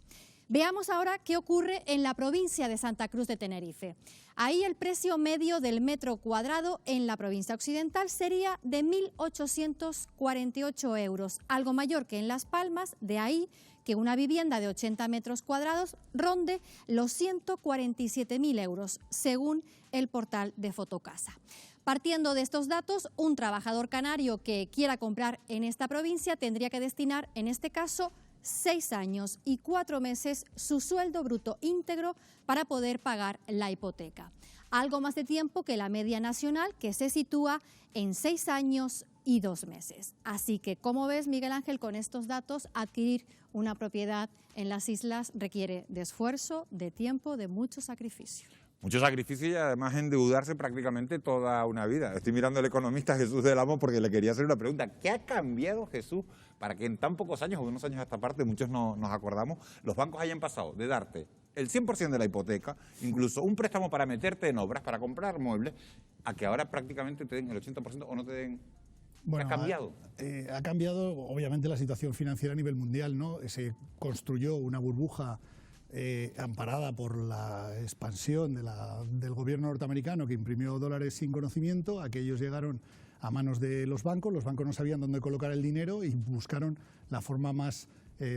Veamos ahora qué ocurre en la provincia de Santa Cruz de Tenerife. Ahí el precio medio del metro cuadrado en la provincia occidental sería de 1.848 euros, algo mayor que en Las Palmas, de ahí que una vivienda de 80 metros cuadrados ronde los 147.000 euros, según el portal de Fotocasa. Partiendo de estos datos, un trabajador canario que quiera comprar en esta provincia tendría que destinar, en este caso, 6 años y 4 meses su sueldo bruto íntegro para poder pagar la hipoteca. Algo más de tiempo que la media nacional, que se sitúa en 6 años y 2 meses. Así que, como ves, Miguel Ángel, con estos datos, adquirir una propiedad en las islas requiere de esfuerzo, de tiempo, de mucho sacrificio. Mucho sacrificio y además endeudarse prácticamente toda una vida. Estoy mirando al economista Jesús del Amo porque le quería hacer una pregunta. ¿Qué ha cambiado, Jesús, para que en tan pocos años, o unos años a esta parte, muchos no nos acordamos, los bancos hayan pasado de darte el 100% de la hipoteca, incluso un préstamo para meterte en obras, para comprar muebles, a que ahora prácticamente te den el 80% o no te den? Bueno, ¿Ha cambiado? Ha cambiado, obviamente, la situación financiera a nivel mundial, ¿no? Se construyó una burbuja amparada por la expansión del gobierno norteamericano, que imprimió dólares sin conocimiento. Aquellos llegaron a manos de los bancos no sabían dónde colocar el dinero y buscaron la forma más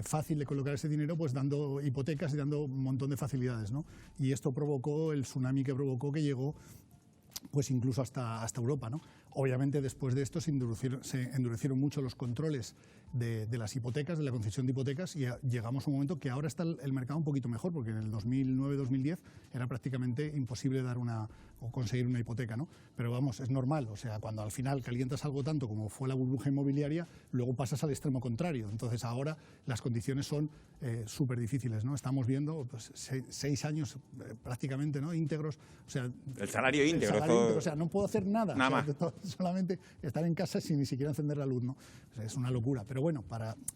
fácil de colocar ese dinero, pues dando hipotecas y dando un montón de facilidades, ¿no? Y esto provocó el tsunami que provocó, que llegó pues incluso hasta Europa, ¿no? Obviamente, después de esto se endurecieron mucho los controles de las hipotecas, de la concesión de hipotecas, y llegamos a un momento que ahora está el mercado un poquito mejor, porque en el 2009-2010 era prácticamente imposible dar o conseguir una hipoteca, ¿no? Pero vamos, es normal, o sea, cuando al final calientas algo tanto como fue la burbuja inmobiliaria, luego pasas al extremo contrario. Entonces ahora las condiciones son súper difíciles, ¿no? Estamos viendo pues, 6 años prácticamente, ¿no? Íntegros, o sea... El salario íntegro. O sea, no puedo hacer nada. Nada más. Solamente estar en casa sin ni siquiera encender la luz, ¿no? O sea, es una locura. Pero bueno,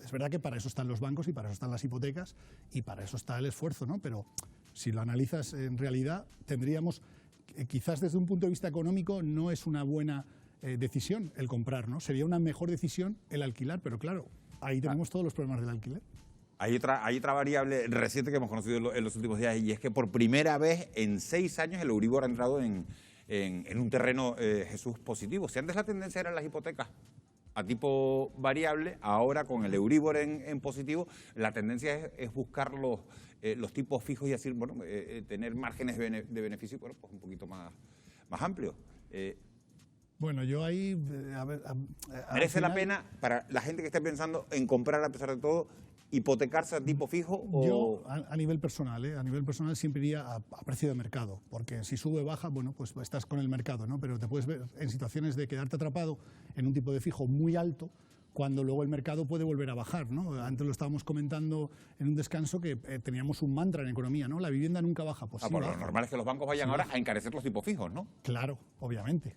es verdad que para eso están los bancos y para eso están las hipotecas y para eso está el esfuerzo, ¿no? Pero si lo analizas en realidad, tendríamos, quizás desde un punto de vista económico, no es una buena decisión el comprar, ¿no? Sería una mejor decisión el alquilar, pero claro, ahí tenemos todos los problemas del alquiler. Hay otra variable reciente que hemos conocido en los últimos días, y es que por primera vez en 6 años el Euribor ha entrado en un terreno, Jesús, positivo. Si antes la tendencia eran las hipotecas a tipo variable, ahora con el Euribor en positivo, la tendencia es buscar los tipos fijos y decir, bueno, tener márgenes de beneficio, bueno, pues un poquito más amplios. Bueno, yo ahí... ¿Merece la pena para la gente que esté pensando en comprar, a pesar de todo, hipotecarse a tipo fijo? Yo, a nivel personal, a nivel personal siempre iría a precio de mercado, porque si sube o baja, bueno, pues estás con el mercado, ¿no? Pero te puedes ver en situaciones de quedarte atrapado en un tipo de fijo muy alto, cuando luego el mercado puede volver a bajar, ¿no? Antes lo estábamos comentando en un descanso, que teníamos un mantra en economía, ¿no? La vivienda nunca baja. Pues sí, lo normal es que los bancos vayan ahora a encarecer los tipos fijos, ¿no? Claro, obviamente.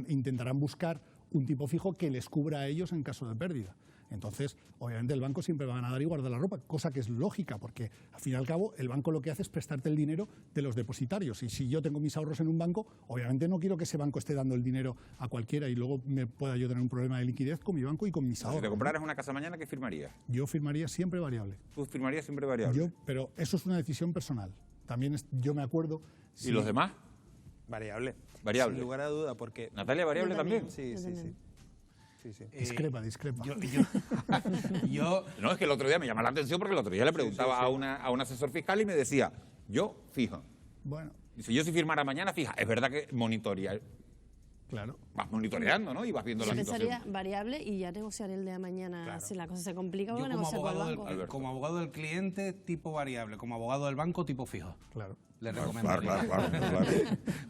Intentarán buscar un tipo fijo que les cubra a ellos en caso de pérdida. Entonces, obviamente el banco siempre va a nadar y guardar la ropa, cosa que es lógica, porque al fin y al cabo el banco lo que hace es prestarte el dinero de los depositarios. Y si yo tengo mis ahorros en un banco, obviamente no quiero que ese banco esté dando el dinero a cualquiera y luego me pueda yo tener un problema de liquidez con mi banco y con mis ahorros. Si te compraras una casa mañana, ¿qué firmarías? Yo firmaría siempre variable. ¿Tú firmarías siempre variable? Pero eso es una decisión personal. También yo me acuerdo... ¿Y los demás? Variable. Variable. Sin lugar a duda, porque... ¿Natalia, variable también? Sí. Discrepa. No, es que el otro día me llama la atención, porque el otro día le preguntaba a un asesor fiscal y me decía, yo fijo. Bueno. Dice, yo si firmara mañana, fija. Es verdad que monitorea. Claro. Vas monitoreando, ¿no? Y vas viendo la situación. Pensaría variable y ya negociaré el día de mañana. Claro. Si la cosa se complica, voy a negociar con el banco. Como abogado del cliente, tipo variable. Como abogado del banco, tipo fijo. Claro. le recomendaría. Claro.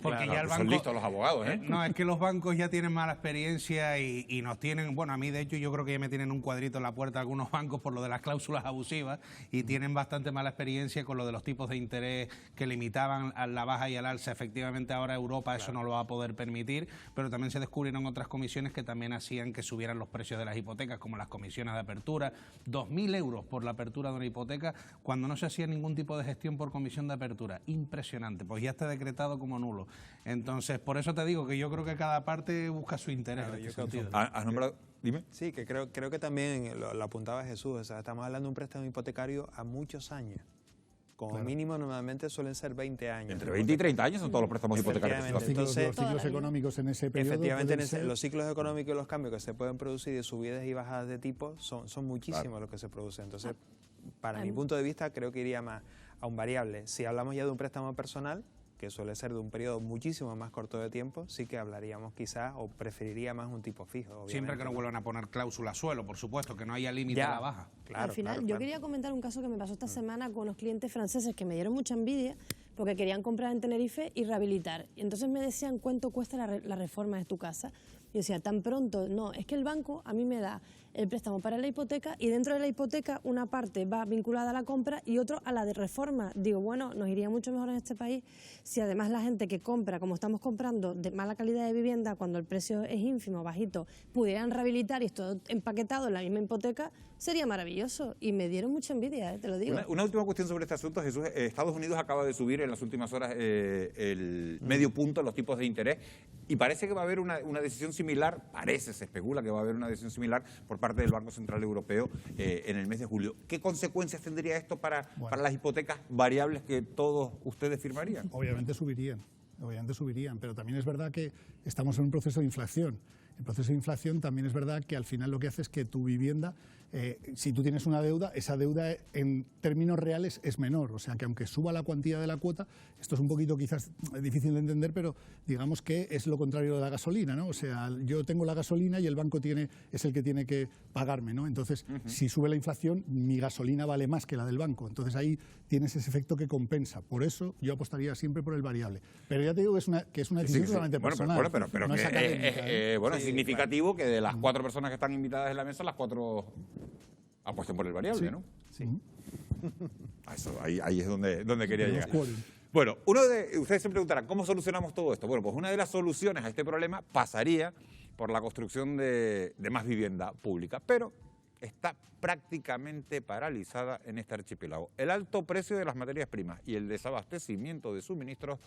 Porque ya el banco... Son listos los abogados, ¿eh? No, es que los bancos ya tienen mala experiencia y nos tienen... Bueno, a mí, de hecho, yo creo que ya me tienen un cuadrito en la puerta algunos bancos por lo de las cláusulas abusivas y tienen bastante mala experiencia con lo de los tipos de interés que limitaban a la baja y al alza. Efectivamente, ahora Europa eso no lo va a poder permitir, pero también se descubrieron otras comisiones que también hacían que subieran los precios de las hipotecas, como las comisiones de apertura. 2.000 euros por la apertura de una hipoteca cuando no se hacía ningún tipo de gestión por comisión de apertura. Impresionante, pues ya está decretado como nulo. Entonces, por eso te digo que yo creo que cada parte busca su interés. Claro, ¿Has nombrado? Dime. Sí, que creo que también lo apuntaba Jesús, o sea, estamos hablando de un préstamo hipotecario a muchos años. Como mínimo, normalmente suelen ser 20 años. Entre 20 y 30 años son todos los préstamos hipotecarios. Los ciclos económicos en ese periodo. Efectivamente, los ciclos económicos y los cambios que se pueden producir de subidas y bajadas de tipo son muchísimos los que se producen. Entonces, para mi punto de vista, creo que iría más a un variable. Si hablamos ya de un préstamo personal, que suele ser de un periodo muchísimo más corto de tiempo, sí que hablaríamos quizás o preferiría más un tipo fijo. Obviamente. Siempre que no vuelvan a poner cláusula suelo, por supuesto, que no haya límite a la baja. Al final, yo quería comentar un caso que me pasó esta semana con unos clientes franceses que me dieron mucha envidia porque querían comprar en Tenerife y rehabilitar. Y entonces me decían, ¿cuánto cuesta la reforma de tu casa? Yo decía, tan pronto, no, es que el banco a mí me da el préstamo para la hipoteca y dentro de la hipoteca una parte va vinculada a la compra y otro a la de reforma. Digo, bueno, nos iría mucho mejor en este país si además la gente que compra, como estamos comprando de mala calidad de vivienda, cuando el precio es ínfimo, bajito, pudieran rehabilitar y todo empaquetado en la misma hipoteca, sería maravilloso. Y me dieron mucha envidia, te lo digo. Una última cuestión sobre este asunto, Jesús. Estados Unidos acaba de subir en las últimas horas el medio punto en los tipos de interés y parece que va a haber una decisión similar, se especula que va a haber una decisión similar por parte del Banco Central Europeo en el mes de julio. ¿Qué consecuencias tendría esto para las hipotecas variables que todos ustedes firmarían? Obviamente subirían, pero también es verdad que estamos en un proceso de inflación. El proceso de inflación también es verdad que al final lo que hace es que tu vivienda, si tú tienes una deuda, esa deuda en términos reales es menor. O sea que aunque suba la cuantía de la cuota, esto es un poquito quizás difícil de entender, pero digamos que es lo contrario de la gasolina, ¿no? O sea, yo tengo la gasolina y el banco es el que tiene que pagarme, ¿no? Entonces, si sube la inflación, mi gasolina vale más que la del banco. Entonces ahí tienes ese efecto que compensa. Por eso yo apostaría siempre por el variable. Pero ya te digo que es una decisión solamente personal. Pero no es académica, es significativo que de las 4 personas que están invitadas en la mesa, las 4 apuesten por el variable, ¿no? Sí. Ahí es donde quería llegar. Bueno, ustedes se preguntarán, ¿cómo solucionamos todo esto? Bueno, pues una de las soluciones a este problema pasaría por la construcción de más vivienda pública, pero está prácticamente paralizada en este archipiélago. El alto precio de las materias primas y el desabastecimiento de suministros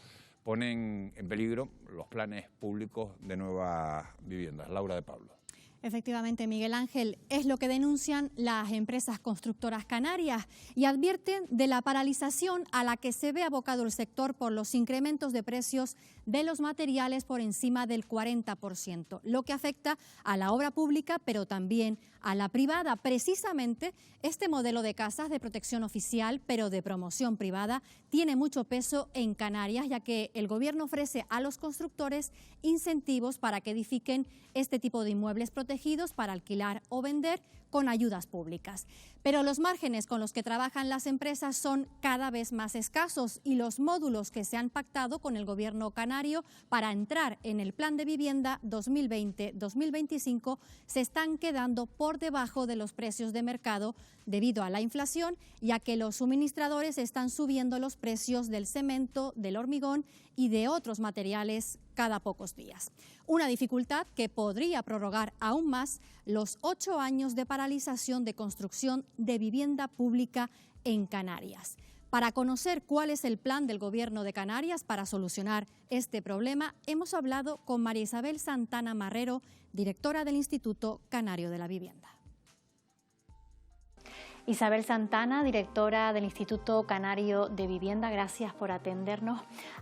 ponen en peligro los planes públicos de nuevas viviendas. Laura de Pablo. Efectivamente, Miguel Ángel, es lo que denuncian las empresas constructoras canarias y advierten de la paralización a la que se ve abocado el sector por los incrementos de precios de los materiales por encima del 40%, lo que afecta a la obra pública, pero también a la privada. Precisamente, este modelo de casas de protección oficial, pero de promoción privada, tiene mucho peso en Canarias, ya que el Gobierno ofrece a los constructores incentivos para que edifiquen este tipo de inmuebles protegidos para alquilar o vender con ayudas públicas. Pero los márgenes con los que trabajan las empresas son cada vez más escasos y los módulos que se han pactado con el Gobierno canario para entrar en el Plan de Vivienda 2020-2025 se están quedando por debajo de los precios de mercado debido a la inflación, ya que los suministradores están subiendo los precios del cemento, del hormigón y de otros materiales cada pocos días. Una dificultad que podría prorrogar aún más los 8 años de paralización de construcción de vivienda pública en Canarias. Para conocer cuál es el plan del Gobierno de Canarias para solucionar este problema, hemos hablado con María Isabel Santana Marrero, directora del Instituto Canario de la Vivienda. Isabel Santana, directora del Instituto Canario de Vivienda, gracias por atendernos.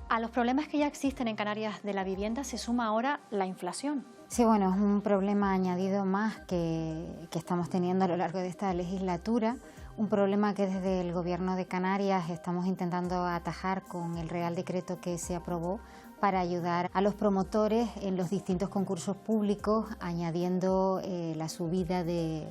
A los problemas que ya existen en Canarias de la vivienda se suma ahora la inflación. Sí, bueno, es un problema añadido más que estamos teniendo a lo largo de esta legislatura, un problema que desde el Gobierno de Canarias estamos intentando atajar con el Real Decreto que se aprobó para ayudar a los promotores en los distintos concursos públicos, añadiendo la subida de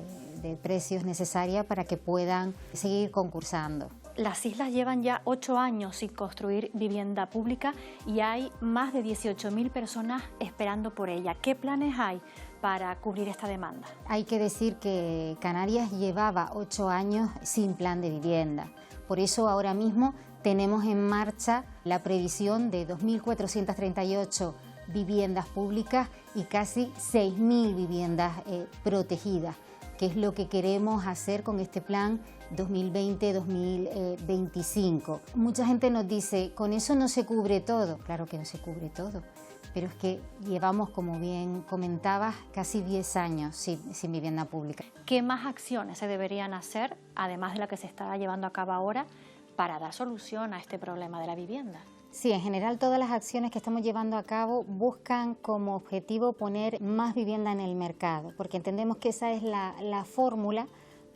precios necesaria para que puedan seguir concursando. las islas llevan ya 8 años sin construir vivienda pública y hay más de 18.000 personas esperando por ella. ¿Qué planes hay para cubrir esta demanda? Hay que decir que Canarias llevaba 8 años sin plan de vivienda. Por eso ahora mismo tenemos en marcha la previsión de 2.438 viviendas públicas y casi 6.000 viviendas protegidas, que es lo que queremos hacer con este plan 2020-2025. Mucha gente nos dice, con eso no se cubre todo. Claro que no se cubre todo, pero es que llevamos, como bien comentabas, casi 10 años sin vivienda pública. ¿Qué más acciones se deberían hacer, además de la que se está llevando a cabo ahora, para dar solución a este problema de la vivienda? Sí, en general todas las acciones que estamos llevando a cabo buscan como objetivo poner más vivienda en el mercado, porque entendemos que esa es la fórmula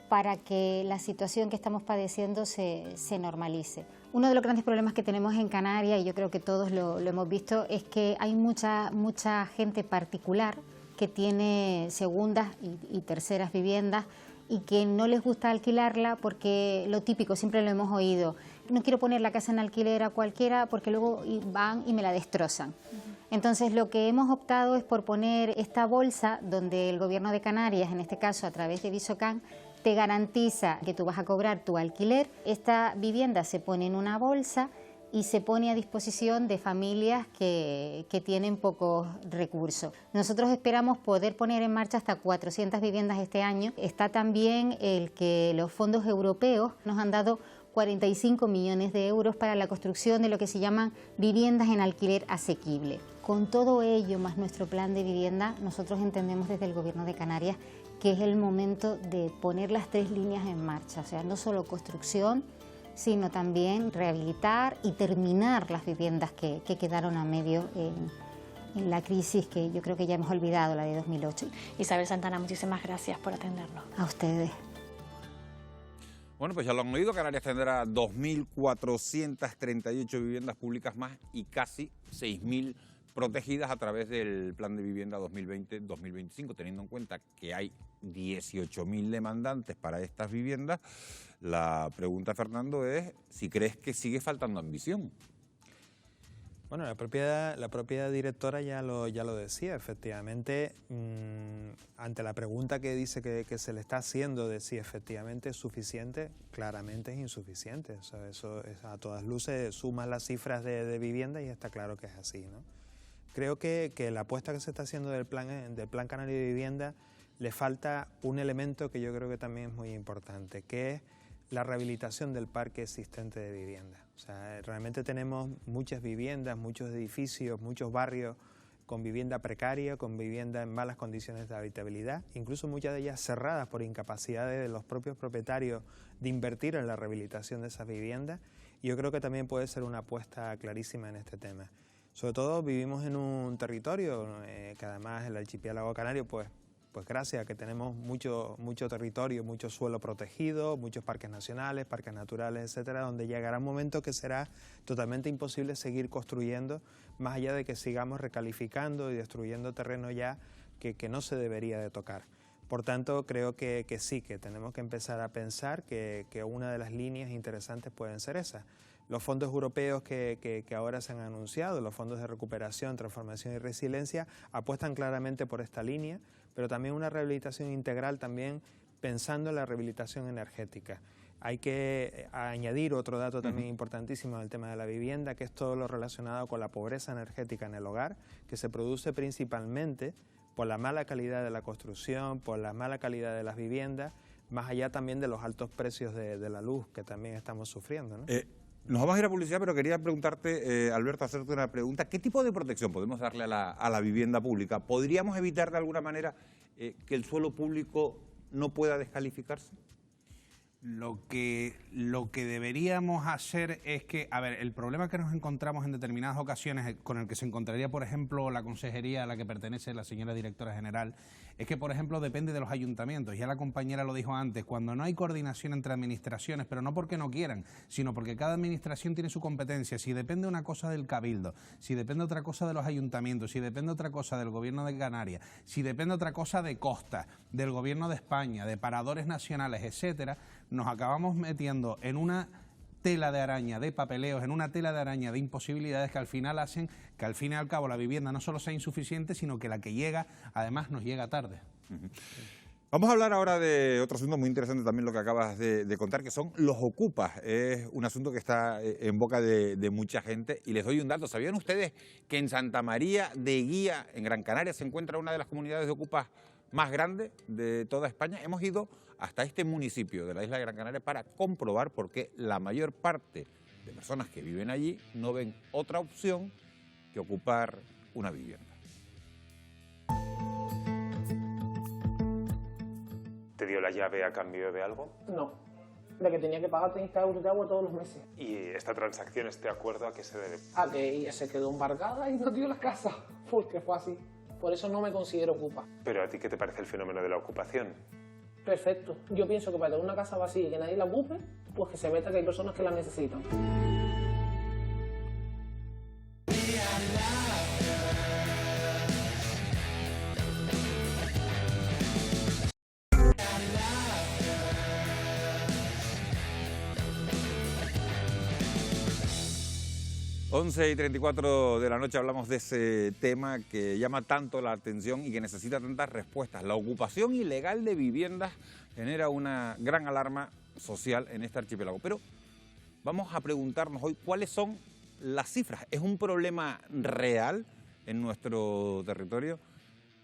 para que la situación que estamos padeciendo se normalice. Uno de los grandes problemas que tenemos en Canarias, y yo creo que todos lo hemos visto, es que hay mucha gente particular que tiene segundas y terceras viviendas y que no les gusta alquilarla porque lo típico, siempre lo hemos oído, no quiero poner la casa en alquiler a cualquiera porque luego van y me la destrozan. Entonces lo que hemos optado es por poner esta bolsa donde el Gobierno de Canarias, en este caso a través de Visocan, te garantiza que tú vas a cobrar tu alquiler. Esta vivienda se pone en una bolsa y se pone a disposición de familias que tienen pocos recursos. Nosotros esperamos poder poner en marcha hasta 400 viviendas este año. Está también el que los fondos europeos nos han dado 45 millones de euros para la construcción de lo que se llaman viviendas en alquiler asequible. Con todo ello, más nuestro plan de vivienda, nosotros entendemos desde el Gobierno de Canarias que es el momento de poner las 3 líneas en marcha, o sea, no solo construcción, sino también rehabilitar y terminar las viviendas que quedaron a medio en la crisis que yo creo que ya hemos olvidado, la de 2008. Isabel Santana, muchísimas gracias por atendernos. A ustedes. Bueno, pues ya lo han oído, Canarias tendrá 2.438 viviendas públicas más y casi 6.000 protegidas a través del Plan de Vivienda 2020-2025, teniendo en cuenta que hay 18.000 demandantes para estas viviendas. La pregunta, Fernando, es si crees que sigue faltando ambición. Bueno, la propia directora ya lo decía, efectivamente, ante la pregunta que dice que se le está haciendo de si efectivamente es suficiente, claramente es insuficiente. O sea, eso es a todas luces, sumas las cifras de vivienda y está claro que es así, ¿no? Creo que la apuesta que se está haciendo del Plan Canario de Vivienda le falta un elemento que yo creo que también es muy importante, que es la rehabilitación del parque existente de vivienda. O sea, realmente tenemos muchas viviendas, muchos edificios, muchos barrios con vivienda precaria, con vivienda en malas condiciones de habitabilidad, incluso muchas de ellas cerradas por incapacidad de los propios propietarios de invertir en la rehabilitación de esas viviendas. Y yo creo que también puede ser una apuesta clarísima en este tema. Sobre todo vivimos en un territorio que además el archipiélago canario, pues gracias a que tenemos mucho territorio, mucho suelo protegido, muchos parques nacionales, parques naturales, etcétera, donde llegará un momento que será totalmente imposible seguir construyendo, más allá de que sigamos recalificando y destruyendo terreno ya que no se debería de tocar. Por tanto, creo que sí, que tenemos que empezar a pensar que una de las líneas interesantes pueden ser esas. Los fondos europeos que ahora se han anunciado, los fondos de recuperación, transformación y resiliencia, apuestan claramente por esta línea, pero también una rehabilitación integral, también pensando en la rehabilitación energética. Hay que añadir otro dato también importantísimo del tema de la vivienda, que es todo lo relacionado con la pobreza energética en el hogar, que se produce principalmente por la mala calidad de la construcción, por la mala calidad de las viviendas, más allá también de los altos precios de la luz que también estamos sufriendo, ¿no? Nos vamos a ir a publicidad, pero quería preguntarte, Alberto, hacerte una pregunta. ¿Qué tipo de protección podemos darle a la vivienda pública? ¿Podríamos evitar de alguna manera que el suelo público no pueda descalificarse? Lo que deberíamos hacer es que, a ver, el problema que nos encontramos en determinadas ocasiones, con el que se encontraría, por ejemplo, la consejería a la que pertenece la señora directora general, es que, por ejemplo, depende de los ayuntamientos. Ya la compañera lo dijo antes, cuando no hay coordinación entre administraciones, pero no porque no quieran, sino porque cada administración tiene su competencia. Si depende una cosa del Cabildo, si depende otra cosa de los ayuntamientos, si depende otra cosa del Gobierno de Canarias, si depende otra cosa de Costa, del Gobierno de España, de paradores nacionales, etcétera, nos acabamos metiendo en una tela de araña de papeleos, en una tela de araña de imposibilidades que al final hacen que al fin y al cabo la vivienda no solo sea insuficiente, sino que la que llega además nos llega tarde. Vamos a hablar ahora de otro asunto muy interesante también, lo que acabas de contar, que son los ocupas. Es un asunto que está en boca de mucha gente y les doy un dato. ¿Sabían ustedes que en Santa María de Guía, en Gran Canaria, se encuentra una de las comunidades de ocupas más grandes de toda España? Hemos ido hasta este municipio de la isla de Gran Canaria para comprobar por qué la mayor parte de personas que viven allí no ven otra opción que ocupar una vivienda. ¿Te dio la llave a cambio de algo? No, de que tenía que pagar 30 euros de agua todos los meses. ¿Y esta transacción, este acuerdo, a qué se debe? A que ella se quedó embargada y nos dio la casa, porque fue así. Por eso no me considero ocupa. ¿Pero a ti qué te parece el fenómeno de la ocupación? Perfecto. Yo pienso que para tener una casa vacía y que nadie la ocupe, pues que se meta que hay personas que la necesitan. 11:34 de la noche hablamos de ese tema que llama tanto la atención y que necesita tantas respuestas. La ocupación ilegal de viviendas genera una gran alarma social en este archipiélago. Pero vamos a preguntarnos hoy cuáles son las cifras. ¿Es un problema real en nuestro territorio?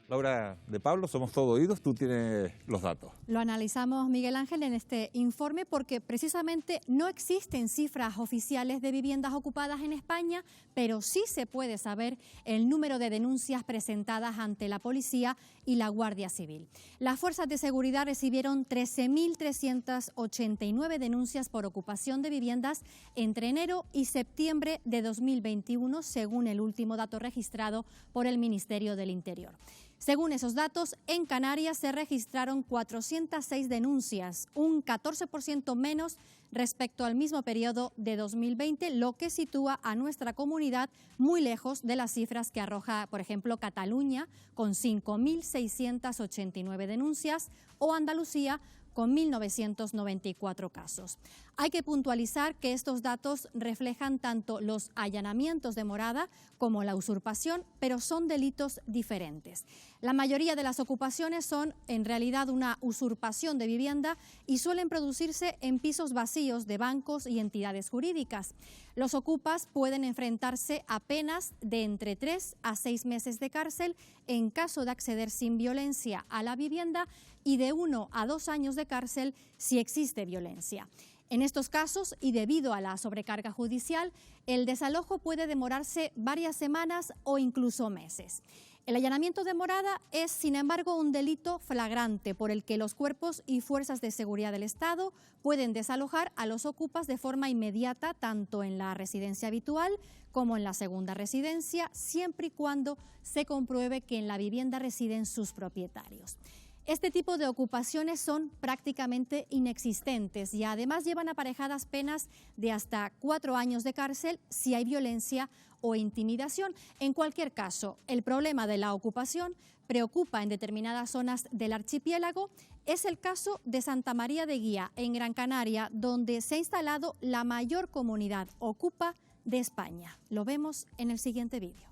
Laura de Pablo, somos todo oídos, tú tienes los datos. Lo analizamos, Miguel Ángel, en este informe porque precisamente no existen cifras oficiales de viviendas ocupadas en España, pero sí se puede saber el número de denuncias presentadas ante la policía y la Guardia Civil. Las fuerzas de seguridad recibieron 13.389 denuncias por ocupación de viviendas entre enero y septiembre de 2021, según el último dato registrado por el Ministerio del Interior. Según esos datos, en Canarias se registraron 406 denuncias, un 14% menos respecto al mismo periodo de 2020, lo que sitúa a nuestra comunidad muy lejos de las cifras que arroja, por ejemplo, Cataluña, con 5.689 denuncias, o Andalucía, con 1.994 casos. Hay que puntualizar que estos datos reflejan tanto los allanamientos de morada como la usurpación, pero son delitos diferentes. La mayoría de las ocupaciones son en realidad una usurpación de vivienda y suelen producirse en pisos vacíos de bancos y entidades jurídicas. Los ocupas pueden enfrentarse a penas de entre 3 a 6 meses de cárcel en caso de acceder sin violencia a la vivienda y de 1 a 2 años de cárcel si existe violencia. En estos casos, y debido a la sobrecarga judicial, el desalojo puede demorarse varias semanas o incluso meses. El allanamiento de morada es, sin embargo, un delito flagrante por el que los cuerpos y fuerzas de seguridad del Estado pueden desalojar a los ocupas de forma inmediata, tanto en la residencia habitual como en la segunda residencia, siempre y cuando se compruebe que en la vivienda residen sus propietarios. Este tipo de ocupaciones son prácticamente inexistentes y además llevan aparejadas penas de hasta 4 años de cárcel si hay violencia o intimidación. En cualquier caso, el problema de la ocupación preocupa en determinadas zonas del archipiélago. Es el caso de Santa María de Guía, en Gran Canaria, donde se ha instalado la mayor comunidad ocupa de España. Lo vemos en el siguiente vídeo.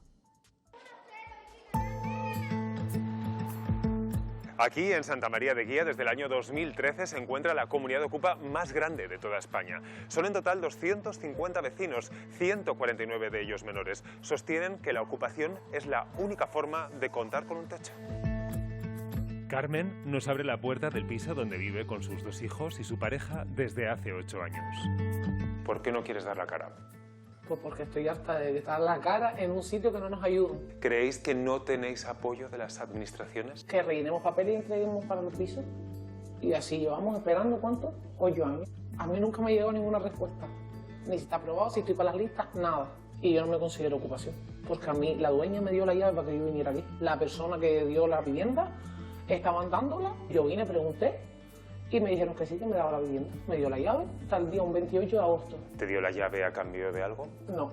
Aquí, en Santa María de Guía, desde el año 2013 se encuentra la comunidad ocupa más grande de toda España. Son en total 250 vecinos, 149 de ellos menores. Sostienen que la ocupación es la única forma de contar con un techo. Carmen nos abre la puerta del piso donde vive con sus 2 hijos y su pareja desde hace 8 años. ¿Por qué no quieres dar la cara? Pues porque estoy harta de dar la cara en un sitio que no nos ayuda. ¿Creéis que no tenéis apoyo de las administraciones? Que rellenemos papel y entreguemos para los pisos. Y así llevamos esperando, ¿cuánto? 8 años. A mí nunca me llegó ninguna respuesta. Ni si está aprobado, si estoy para las listas, nada. Y yo no me considero ocupación. Porque a mí la dueña me dio la llave para que yo viniera aquí. La persona que dio la vivienda, estaban dándola. Yo vine, pregunté. Y me dijeron que sí, que me daba la vivienda. Me dio la llave hasta el día 28 de agosto. ¿Te dio la llave a cambio de algo? No,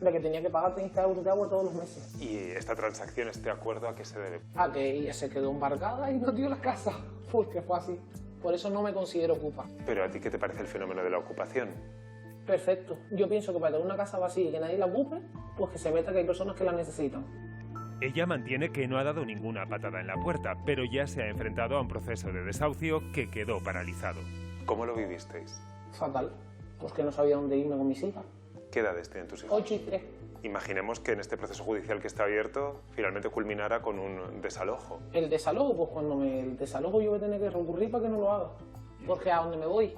de que tenía que pagar 30 euros de agua todos los meses. ¿Y esta transacción, este acuerdo, a qué se debe? A que ella se quedó embargada y nos dio la casa. Porque fue así. Por eso no me considero ocupa. ¿Pero a ti qué te parece el fenómeno de la ocupación? Perfecto. Yo pienso que para tener una casa vacía y que nadie la ocupe, pues que se meta que hay personas que la necesitan. Ella mantiene que no ha dado ninguna patada en la puerta, pero ya se ha enfrentado a un proceso de desahucio que quedó paralizado. ¿Cómo lo vivisteis? Fatal. Pues que no sabía dónde irme con mis hijas. ¿Qué edades tienen tus hijos? 8 y 3. Imaginemos que en este proceso judicial que está abierto finalmente culminara con un desalojo. El desalojo, pues cuando el desalojo yo voy a tener que recurrir para que no lo haga. Porque ¿a dónde me voy?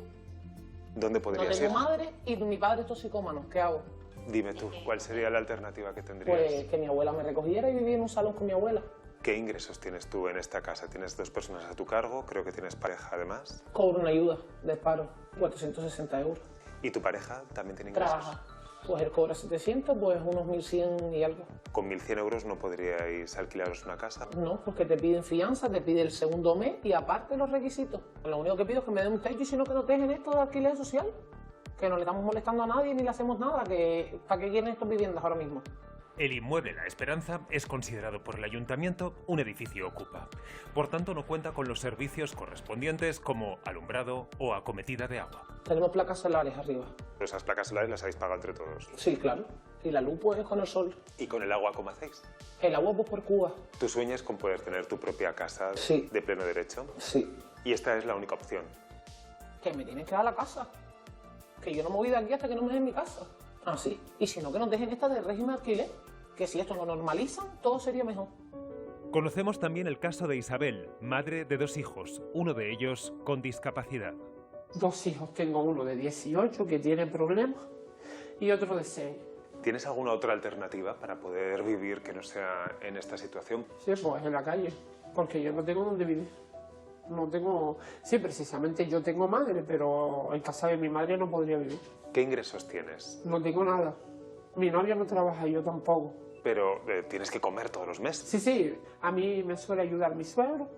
¿Dónde No podrías tengo ir? madre y mi padre es toxicómano. ¿Qué hago? Dime tú, ¿cuál sería la alternativa que tendrías? Pues que mi abuela me recogiera y vivir en un salón con mi abuela. ¿Qué ingresos tienes tú en esta casa? ¿Tienes 2 personas a tu cargo? Creo que tienes pareja además. Cobro una ayuda de paro, 460 euros. ¿Y tu pareja también tiene ingresos? Trabaja. Pues él cobra 700, pues unos 1.100 y algo. ¿Con 1.100 euros no podríais alquilaros una casa? No, porque te piden fianza, te pide el segundo mes y aparte los requisitos. Lo único que pido es que me den un techo y si no que nos dejen esto de alquiler social. Que no le estamos molestando a nadie ni le hacemos nada. Que ¿para qué quieren estas viviendas ahora mismo? El inmueble La Esperanza es considerado por el ayuntamiento un edificio ocupa. Por tanto, no cuenta con los servicios correspondientes como alumbrado o acometida de agua. Tenemos placas solares arriba. Pero esas placas solares las habéis pagado entre todos. Sí, claro. Y la luz pues con el sol. ¿Y con el agua cómo hacéis? El agua pues por Cuba. ¿Tú sueñas con poder tener tu propia casa de pleno derecho? Sí. Y esta es la única opción. Que me tienen que dar la casa. Que yo no me voy de aquí hasta que no me den mi casa. Ah, sí. Y si no, que nos dejen esta de régimen alquiler. Que si esto lo normalizan, todo sería mejor. Conocemos también el caso de Isabel, madre de 2 hijos, uno de ellos con discapacidad. 2 hijos. Tengo uno de 18 que tiene problemas y otro de 6. ¿Tienes alguna otra alternativa para poder vivir que no sea en esta situación? Sí, pues en la calle. Porque yo no tengo dónde vivir. No tengo... Sí, precisamente yo tengo madre, pero en casa de mi madre no podría vivir. ¿Qué ingresos tienes? No tengo nada. Mi novia no trabaja y yo tampoco. Pero tienes que comer todos los meses. Sí, sí. A mí me suele ayudar mi suegro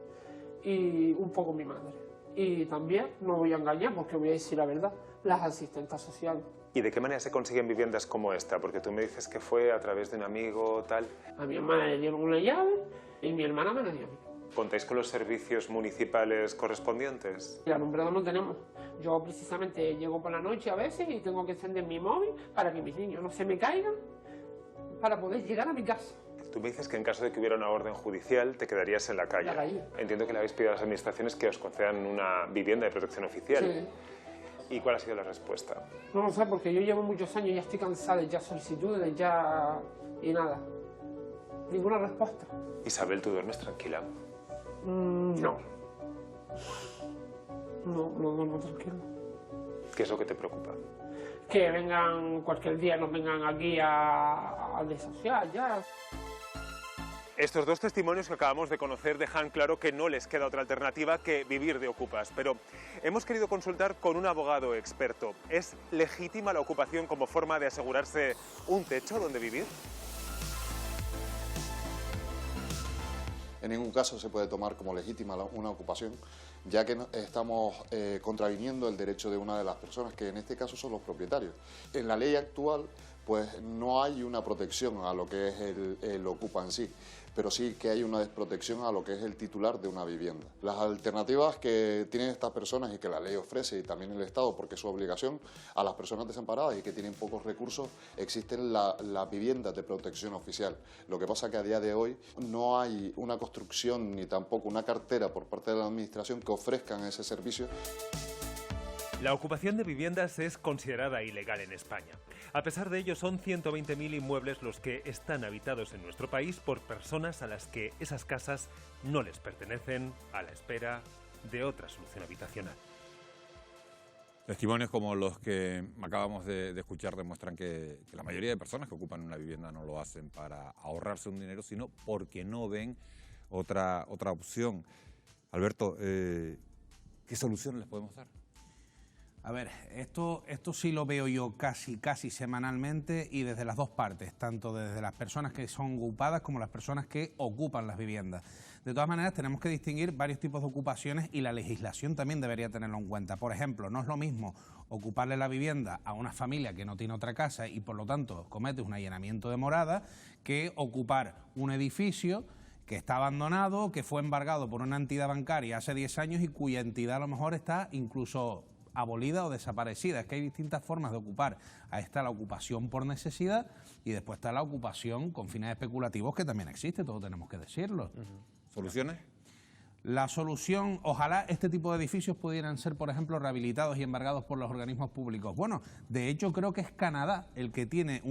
y un poco mi madre. Y también, no voy a engañar porque voy a decir la verdad, las asistentes sociales. ¿Y de qué manera se consiguen viviendas como esta? Porque tú me dices que fue a través de un amigo, tal. A mi hermana le dieron una llave y mi hermana me la dio a mí. ¿Contáis con los servicios municipales correspondientes? El alumbrado no tenemos. Yo precisamente llego por la noche a veces y tengo que encender mi móvil para que mis niños no se me caigan para poder llegar a mi casa. Tú me dices que en caso de que hubiera una orden judicial te quedarías en la calle. En la calle. Entiendo que le habéis pedido a las administraciones que os concedan una vivienda de protección oficial. Sí. ¿Y cuál ha sido la respuesta? No lo sé, porque yo llevo muchos años y ya estoy cansada de ya solicitudes, ya... y nada. Ninguna respuesta. Isabel, ¿tú duermes tranquila? No. No, tranquilo. ¿Qué es lo que te preocupa? Que vengan cualquier día, nos vengan aquí a desahuciar ya. Estos 2 testimonios que acabamos de conocer dejan claro que no les queda otra alternativa que vivir de ocupas, pero hemos querido consultar con un abogado experto. ¿Es legítima la ocupación como forma de asegurarse un techo donde vivir? En ningún caso se puede tomar como legítima una ocupación, ya que estamos contraviniendo el derecho de una de las personas, que en este caso son los propietarios. En la ley actual, pues no hay una protección a lo que es el ocupa en sí, pero sí que hay una desprotección a lo que es el titular de una vivienda. Las alternativas que tienen estas personas y que la ley ofrece, y también el Estado, porque es su obligación, a las personas desamparadas y que tienen pocos recursos, existen las viviendas de protección oficial. Lo que pasa es que a día de hoy no hay una construcción ni tampoco una cartera por parte de la Administración que ofrezcan ese servicio. La ocupación de viviendas es considerada ilegal en España. A pesar de ello, son 120.000 inmuebles los que están habitados en nuestro país por personas a las que esas casas no les pertenecen, a la espera de otra solución habitacional. Testimonios como los que acabamos de escuchar demuestran que la mayoría de personas que ocupan una vivienda no lo hacen para ahorrarse un dinero, sino porque no ven otra opción. Alberto, ¿qué soluciones les podemos dar? A ver, esto sí lo veo yo casi semanalmente y desde las 2 partes, tanto desde las personas que son ocupadas como las personas que ocupan las viviendas. De todas maneras, tenemos que distinguir varios tipos de ocupaciones y la legislación también debería tenerlo en cuenta. Por ejemplo, no es lo mismo ocuparle la vivienda a una familia que no tiene otra casa y por lo tanto comete un allanamiento de morada que ocupar un edificio que está abandonado, que fue embargado por una entidad bancaria hace 10 años y cuya entidad a lo mejor está incluso abolida o desaparecida. Es que hay distintas formas de ocupar. Ahí está la ocupación por necesidad y después está la ocupación con fines especulativos, que también existe, todos tenemos que decirlo. ¿Soluciones? La solución, ojalá este tipo de edificios pudieran ser, por ejemplo, rehabilitados y embargados por los organismos públicos. Bueno, de hecho creo que es Canadá el que tiene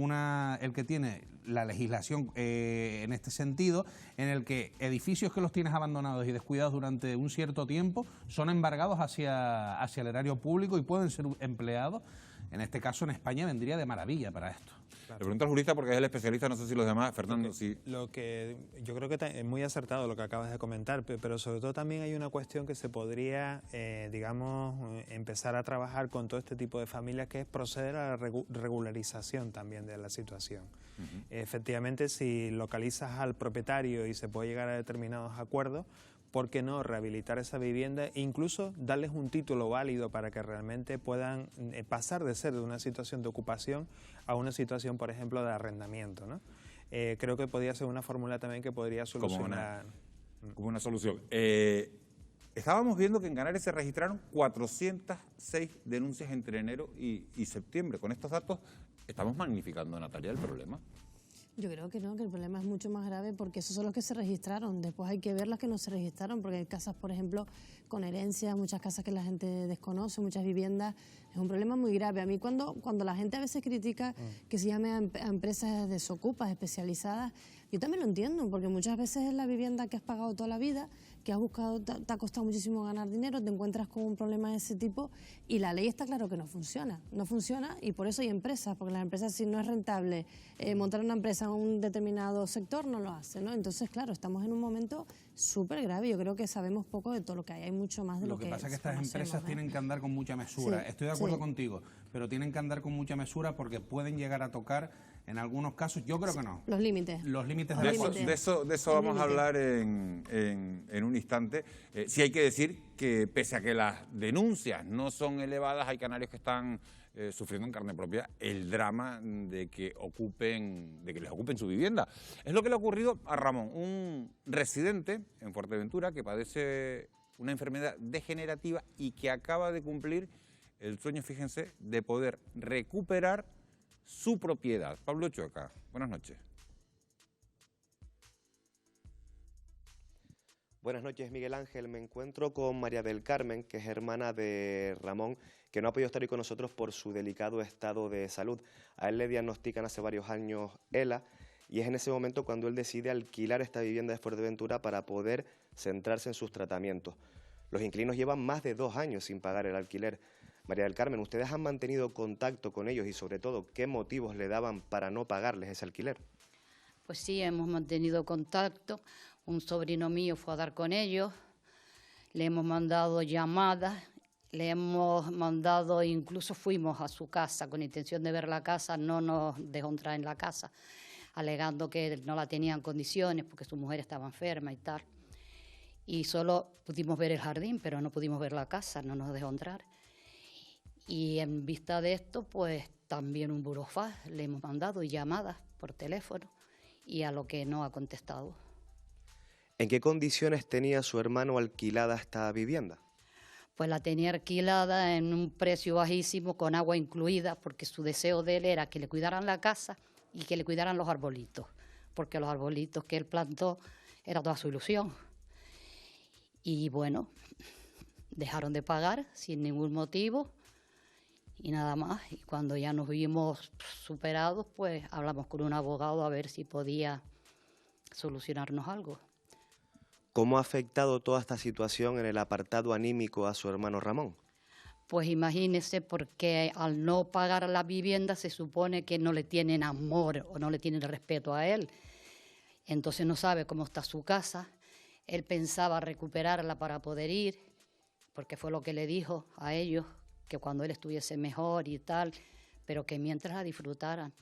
la legislación en este sentido, en el que edificios que los tienes abandonados y descuidados durante un cierto tiempo son embargados hacia el erario público y pueden ser empleados. En este caso, en España vendría de maravilla para esto. Le pregunto al jurista porque es el especialista, no sé si los demás, Fernando, sí. Lo que yo creo que es muy acertado lo que acabas de comentar, pero sobre todo también hay una cuestión que se podría, digamos, empezar a trabajar con todo este tipo de familias, que es proceder a la regularización también de la situación. Efectivamente, si localizas al propietario y se puede llegar a determinados acuerdos, ¿por qué no rehabilitar esa vivienda e incluso darles un título válido para que realmente puedan pasar de ser de una situación de ocupación a una situación, por ejemplo, de arrendamiento, ¿no? Creo que podría ser una fórmula también que podría solucionar. Como una solución. Estábamos viendo que en Canarias se registraron 406 denuncias entre enero y septiembre. Con estos datos, ¿estamos magnificando, Natalia, el problema? Yo creo que no, que el problema es mucho más grave porque esos son los que se registraron. Después hay que ver las que no se registraron, porque hay casas, por ejemplo, con herencia, muchas casas que la gente desconoce, muchas viviendas. Es un problema muy grave. A mí cuando la gente a veces critica que se llame a empresas desocupas, especializadas, yo también lo entiendo, porque muchas veces es la vivienda que has pagado toda la vida, que has buscado, te ha costado muchísimo ganar dinero, te encuentras con un problema de ese tipo y la ley está claro que no funciona y por eso hay empresas, porque las empresas, si no es rentable montar una empresa en un determinado sector, no lo hacen, ¿no? Entonces, claro, estamos en un momento súper grave. Yo creo que sabemos poco de todo lo que hay mucho más de lo que pasa es que estas empresas tienen que andar con mucha mesura. Estoy de acuerdo contigo, pero tienen que andar con mucha mesura porque pueden llegar a tocar, en algunos casos, yo creo que no. Los límites. Los límites de eso vamos a hablar en un instante. Sí hay que decir que pese a que las denuncias no son elevadas, hay canarios que están sufriendo en carne propia el drama de que les ocupen su vivienda. Es lo que le ha ocurrido a Ramón, un residente en Fuerteventura que padece una enfermedad degenerativa y que acaba de cumplir el sueño, fíjense, de poder recuperar su propiedad. Pablo Chueca, buenas noches. Buenas noches, Miguel Ángel. Me encuentro con María del Carmen, que es hermana de Ramón, que no ha podido estar hoy con nosotros por su delicado estado de salud. A él le diagnostican hace varios años ELA y es en ese momento cuando él decide alquilar esta vivienda de Fuerteventura para poder centrarse en sus tratamientos. Los inquilinos llevan más de 2 años sin pagar el alquiler. María del Carmen, ¿ustedes han mantenido contacto con ellos y sobre todo qué motivos le daban para no pagarles ese alquiler? Pues sí, hemos mantenido contacto. Un sobrino mío fue a dar con ellos, le hemos mandado llamadas, le hemos mandado, incluso fuimos a su casa con intención de ver la casa, no nos dejó entrar en la casa, alegando que no la tenía en condiciones porque su mujer estaba enferma y tal. Y solo pudimos ver el jardín, pero no pudimos ver la casa, no nos dejó entrar. Y en vista de esto, pues también un burofax le hemos mandado llamadas por teléfono y a lo que no ha contestado. ¿En qué condiciones tenía su hermano alquilada esta vivienda? Pues la tenía alquilada en un precio bajísimo, con agua incluida, porque su deseo de él era que le cuidaran la casa y que le cuidaran los arbolitos, porque los arbolitos que él plantó era toda su ilusión. Y bueno, dejaron de pagar sin ningún motivo y nada más. Y cuando ya nos vimos superados, pues hablamos con un abogado a ver si podía solucionarnos algo. ¿Cómo ha afectado toda esta situación en el apartado anímico a su hermano Ramón? Pues imagínese, porque al no pagar la vivienda se supone que no le tienen amor o no le tienen respeto a él. Entonces no sabe cómo está su casa. Él pensaba recuperarla para poder ir, porque fue lo que le dijo a ellos, que cuando él estuviese mejor y tal, pero que mientras la disfrutaran.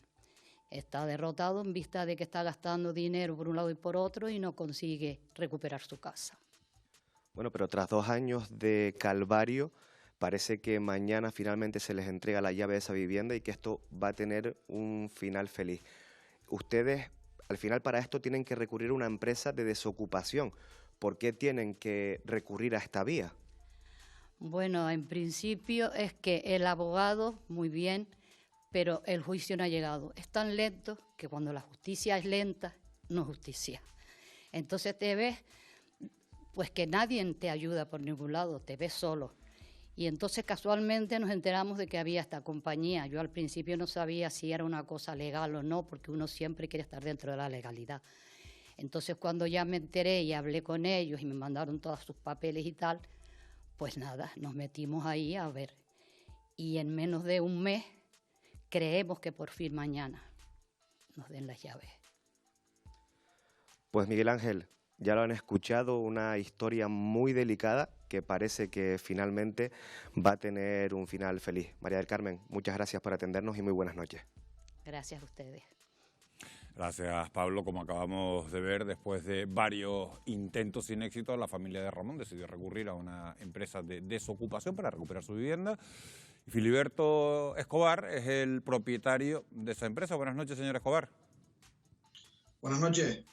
Está derrotado en vista de que está gastando dinero por un lado y por otro y no consigue recuperar su casa. Bueno, pero tras 2 años de calvario, parece que mañana finalmente se les entrega la llave de esa vivienda y que esto va a tener un final feliz. Ustedes, al final, para esto tienen que recurrir a una empresa de desocupación. ¿Por qué tienen que recurrir a esta vía? Bueno, en principio es que el abogado, muy bien, pero el juicio no ha llegado. Es tan lento que cuando la justicia es lenta, no justicia. Entonces te ves, pues que nadie te ayuda por ningún lado, te ves solo. Y entonces casualmente nos enteramos de que había esta compañía. Yo al principio no sabía si era una cosa legal o no, porque uno siempre quiere estar dentro de la legalidad. Entonces cuando ya me enteré y hablé con ellos y me mandaron todos sus papeles y tal, pues nada, nos metimos ahí a ver. Y en menos de un mes creemos que por fin mañana nos den las llaves. Pues Miguel Ángel, ya lo han escuchado, una historia muy delicada que parece que finalmente va a tener un final feliz. María del Carmen, muchas gracias por atendernos y muy buenas noches. Gracias a ustedes. Gracias, Pablo. Como acabamos de ver, después de varios intentos sin éxito, la familia de Ramón decidió recurrir a una empresa de desocupación para recuperar su vivienda. Y Filiberto Escobar es el propietario de esa empresa. Buenas noches, señor Escobar. Buenas noches.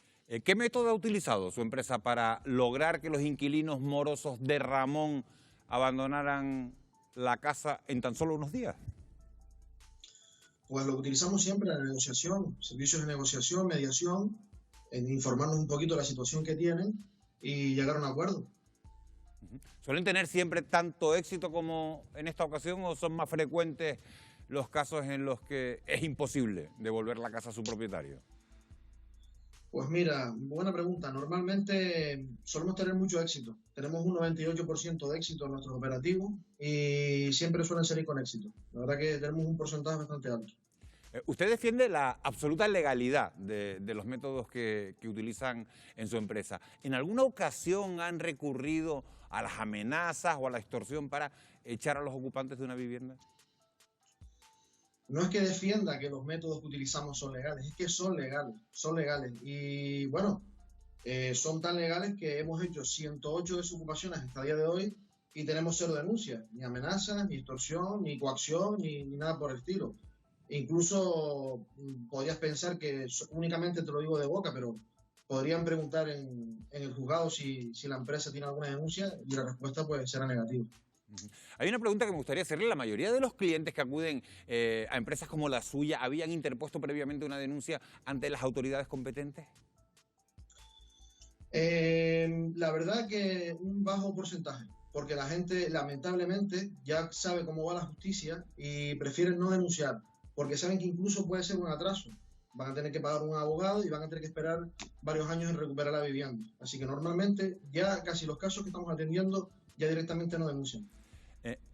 ¿Qué método ha utilizado su empresa para lograr que los inquilinos morosos de Ramón abandonaran la casa en tan solo unos días? Pues lo que utilizamos siempre es la negociación, servicios de negociación, mediación, informarnos un poquito de la situación que tienen y llegar a un acuerdo. ¿Suelen tener siempre tanto éxito como en esta ocasión o son más frecuentes los casos en los que es imposible devolver la casa a su propietario? Pues mira, buena pregunta. Normalmente solemos tener mucho éxito. Tenemos un 98% de éxito en nuestros operativos y siempre suelen salir con éxito. La verdad que tenemos un porcentaje bastante alto. Usted defiende la absoluta legalidad de los métodos que utilizan en su empresa. ¿En alguna ocasión han recurrido a las amenazas o a la extorsión para echar a los ocupantes de una vivienda? No es que defienda que los métodos que utilizamos son legales, es que son legales. Y bueno, son tan legales que hemos hecho 108 desocupaciones hasta el día de hoy y tenemos 0 denuncias, ni amenazas, ni extorsión, ni coacción, ni nada por el estilo. Incluso podrías pensar que únicamente te lo digo de boca, pero podrían preguntar en el juzgado si la empresa tiene alguna denuncia y la respuesta pues será negativa. Hay una pregunta que me gustaría hacerle. ¿La mayoría de los clientes que acuden a empresas como la suya habían interpuesto previamente una denuncia ante las autoridades competentes? La verdad que un bajo porcentaje, porque la gente lamentablemente ya sabe cómo va la justicia y prefieren no denunciar, porque saben que incluso puede ser un atraso. Van a tener que pagar un abogado y van a tener que esperar varios años en recuperar la vivienda. Así que normalmente ya casi los casos que estamos atendiendo ya directamente no denuncian.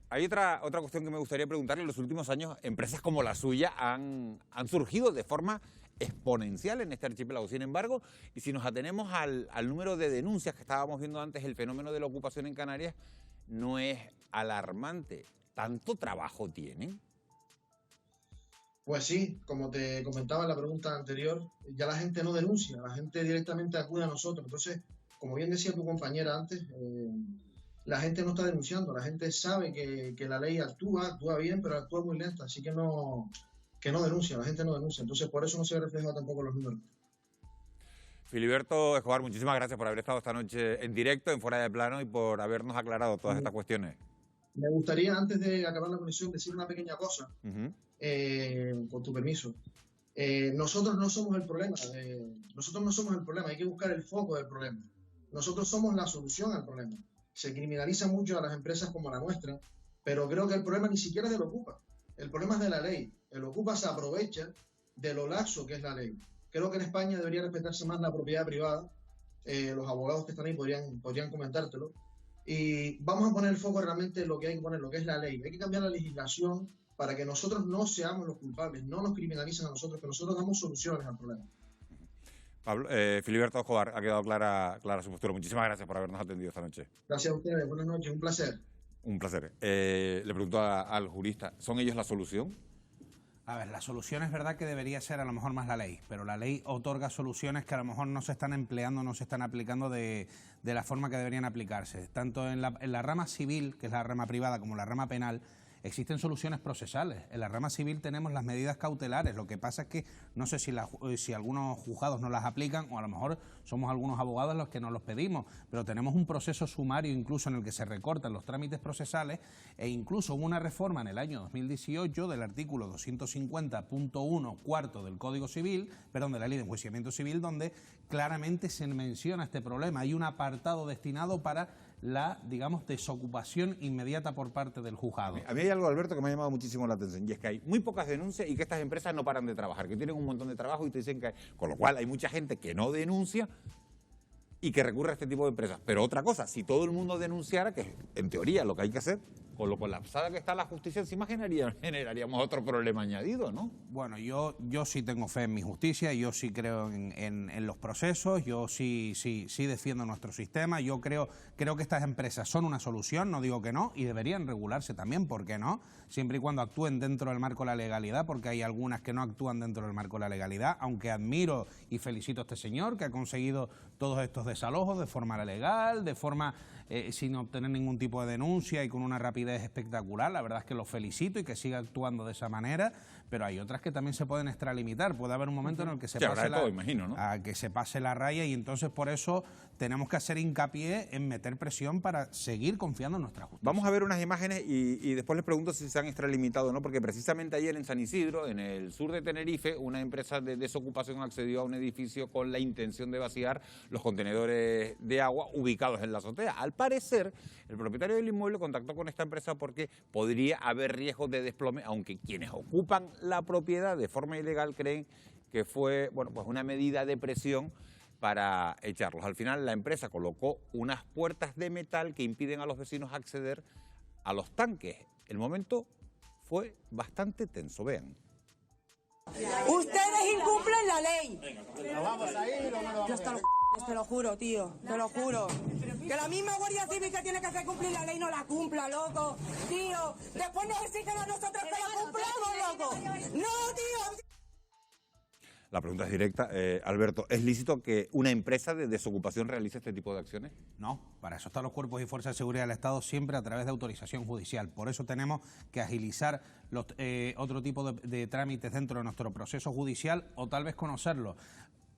Hay otra cuestión que me gustaría preguntarle. En los últimos años, empresas como la suya han surgido de forma exponencial en este archipiélago. Sin embargo, y si nos atenemos al número de denuncias que estábamos viendo antes, el fenómeno de la ocupación en Canarias no es alarmante. ¿Tanto trabajo tienen? Pues sí, como te comentaba en la pregunta anterior, ya la gente no denuncia, la gente directamente acude a nosotros. Entonces, como bien decía tu compañera antes, la gente no está denunciando, la gente sabe que la ley actúa bien, pero actúa muy lenta, así que no denuncia, la gente no denuncia. Entonces, por eso no se ve reflejado tampoco los números. Filiberto Escobar, muchísimas gracias por haber estado esta noche en directo, en Fuera de Plano, y por habernos aclarado todas estas cuestiones. Me gustaría, antes de acabar la conexión, decir una pequeña cosa, con tu permiso. Nosotros no somos el problema, hay que buscar el foco del problema. Nosotros somos la solución al problema. Se criminaliza mucho a las empresas como la nuestra, pero creo que el problema ni siquiera es del Ocupa. El problema es de la ley. El Ocupa se aprovecha de lo laxo que es la ley. Creo que en España debería respetarse más la propiedad privada. Los abogados que están ahí podrían comentártelo. Y vamos a poner el foco realmente en lo que hay que poner, lo que es la ley. Hay que cambiar la legislación para que nosotros no seamos los culpables, no nos criminalicen a nosotros, que nosotros damos soluciones al problema. Pablo, Filiberto Escobar, ha quedado clara su postura. Muchísimas gracias por habernos atendido esta noche. Gracias a ustedes, buenas noches, un placer. Un placer. Le pregunto al jurista, ¿son ellos la solución? A ver, la solución es verdad que debería ser a lo mejor más la ley, pero la ley otorga soluciones que a lo mejor no se están empleando, no se están aplicando de la forma que deberían aplicarse. Tanto en la rama civil, que es la rama privada, como la rama penal, existen soluciones procesales. En la rama civil tenemos las medidas cautelares. Lo que pasa es que no sé si algunos juzgados no las aplican, o a lo mejor somos algunos abogados los que nos los pedimos, pero tenemos un proceso sumario incluso en el que se recortan los trámites procesales, e incluso hubo una reforma en el año 2018 del artículo 250.1 cuarto del Código Civil, perdón, de la Ley de Enjuiciamiento Civil, donde claramente se menciona este problema. Hay un apartado destinado para la, digamos, desocupación inmediata por parte del juzgado. A mí hay algo, Alberto, que me ha llamado muchísimo la atención, y es que hay muy pocas denuncias y que estas empresas no paran de trabajar, que tienen un montón de trabajo y te dicen que... Con lo cual hay mucha gente que no denuncia y que recurre a este tipo de empresas. Pero otra cosa, si todo el mundo denunciara, que en teoría lo que hay que hacer, con lo colapsada que está la justicia, encima generaríamos otro problema añadido, ¿no? Bueno, yo sí tengo fe en mi justicia, yo sí creo en los procesos, yo sí defiendo nuestro sistema, yo creo que estas empresas son una solución, no digo que no, y deberían regularse también, ¿por qué no? Siempre y cuando actúen dentro del marco de la legalidad, porque hay algunas que no actúan dentro del marco de la legalidad, aunque admiro y felicito a este señor que ha conseguido todos estos desalojos de forma legal, de forma sin obtener ningún tipo de denuncia y con una rapidez espectacular. La verdad es que lo felicito y que siga actuando de esa manera, pero hay otras que también se pueden extralimitar. Puede haber un momento en el que se pase la raya, y entonces por eso tenemos que hacer hincapié en meter presión para seguir confiando en nuestra justicia. Vamos a ver unas imágenes y después les pregunto si se han extralimitado o no, porque precisamente ayer en San Isidro, en el sur de Tenerife, una empresa de desocupación accedió a un edificio con la intención de vaciar los contenedores de agua ubicados en la azotea. Al parecer, el propietario del inmueble contactó con esta empresa porque podría haber riesgos de desplome, aunque quienes ocupan la propiedad de forma ilegal creen que fue, bueno, pues una medida de presión para echarlos. Al final la empresa colocó unas puertas de metal que impiden a los vecinos acceder a los tanques. El momento fue bastante tenso, vean. Ustedes incumplen la ley. ¿Nos vamos a ir o no nos vamos a ir? Te lo juro, tío, te lo juro. Que la misma Guardia Civil que tiene que hacer cumplir la ley no la cumpla, loco. Tío, después nos exigen a nosotros que la cumplamos, loco. No, tío. La pregunta es directa. Alberto, ¿es lícito que una empresa de desocupación realice este tipo de acciones? No, para eso están los cuerpos y fuerzas de seguridad del Estado, siempre a través de autorización judicial. Por eso tenemos que agilizar otro tipo de trámites dentro de nuestro proceso judicial, o tal vez conocerlo.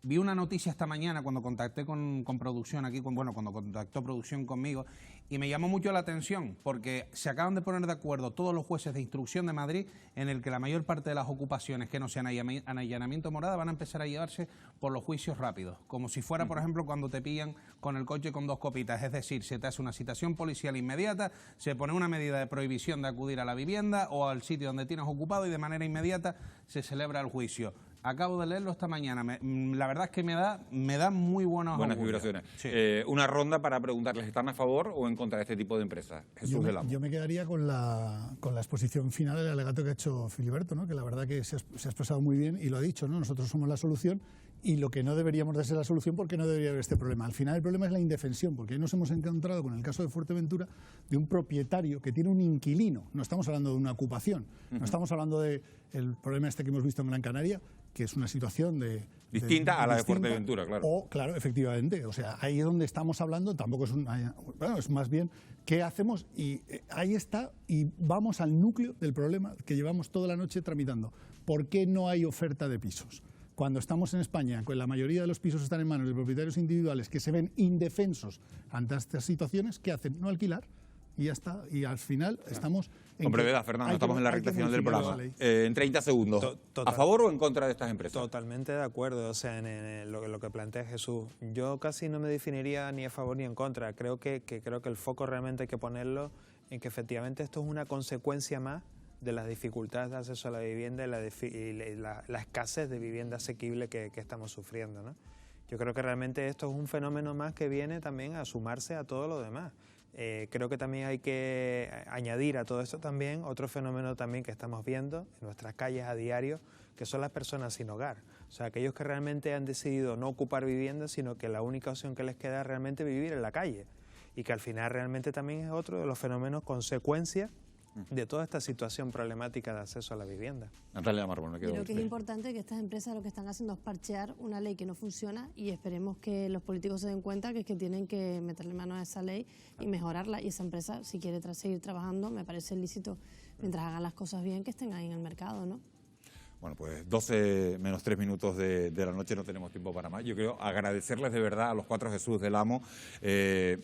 Vi una noticia esta mañana cuando contacté con producción aquí, cuando contactó producción conmigo, y me llamó mucho la atención porque se acaban de poner de acuerdo todos los jueces de instrucción de Madrid en el que la mayor parte de las ocupaciones que no sean allanamiento morada van a empezar a llevarse por los juicios rápidos, como si fuera, por ejemplo, cuando te pillan con el coche con 2 copitas, es decir, se te hace una citación policial inmediata, se pone una medida de prohibición de acudir a la vivienda o al sitio donde tienes ocupado y de manera inmediata se celebra el juicio. Acabo de leerlo esta mañana. La verdad es que me da muy buenas vibraciones. Sí. Una ronda para preguntarles, ¿están a favor o en contra de este tipo de empresas? Jesús del Amo. Yo me quedaría con la exposición final del alegato que ha hecho Filiberto, ¿no? Que la verdad que se ha expresado muy bien y lo ha dicho, ¿no? Nosotros somos la solución y lo que no deberíamos de ser la solución, porque no debería haber este problema. Al final el problema es la indefensión, porque ahí nos hemos encontrado con el caso de Fuerteventura de un propietario que tiene un inquilino. No estamos hablando de una ocupación, no estamos hablando del problema este que hemos visto en Gran Canaria, que es una situación distinta a la de Fuerteventura, claro. O, claro, efectivamente, o sea, ahí es donde estamos hablando, tampoco es es más bien qué hacemos, y ahí está, y vamos al núcleo del problema que llevamos toda la noche tramitando. ¿Por qué no hay oferta de pisos? Cuando estamos en España, la mayoría de los pisos están en manos de propietarios individuales que se ven indefensos ante estas situaciones, ¿qué hacen? No alquilar. Y ya está, y al final estamos... Con brevedad, Fernando, estamos en la recta final del programa. En 30 segundos, ¿a favor o en contra de estas empresas? Totalmente de acuerdo, o sea, en lo que plantea Jesús. Yo casi no me definiría ni a favor ni en contra. Creo que el foco realmente hay que ponerlo en que efectivamente esto es una consecuencia más de las dificultades de acceso a la vivienda y la escasez de vivienda asequible que estamos sufriendo, ¿no? Yo creo que realmente esto es un fenómeno más que viene también a sumarse a todo lo demás. Creo que también hay que añadir a todo esto también otro fenómeno también que estamos viendo en nuestras calles a diario, que son las personas sin hogar. O sea, aquellos que realmente han decidido no ocupar vivienda, sino que la única opción que les queda es realmente vivir en la calle. Y que al final realmente también es otro de los fenómenos consecuencia de toda esta situación problemática de acceso a la vivienda. Natalia Mármol, me quedo. Creo que es importante que estas empresas lo que están haciendo es parchear una ley que no funciona y esperemos que los políticos se den cuenta que es que tienen que meterle mano a esa ley y mejorarla. Y esa empresa, si quiere seguir trabajando, me parece lícito, mientras hagan las cosas bien, que estén ahí en el mercado, ¿no? Bueno, pues 12 menos 3 minutos de la noche, no tenemos tiempo para más. Yo quiero agradecerles de verdad a los 4 Jesús del Amo,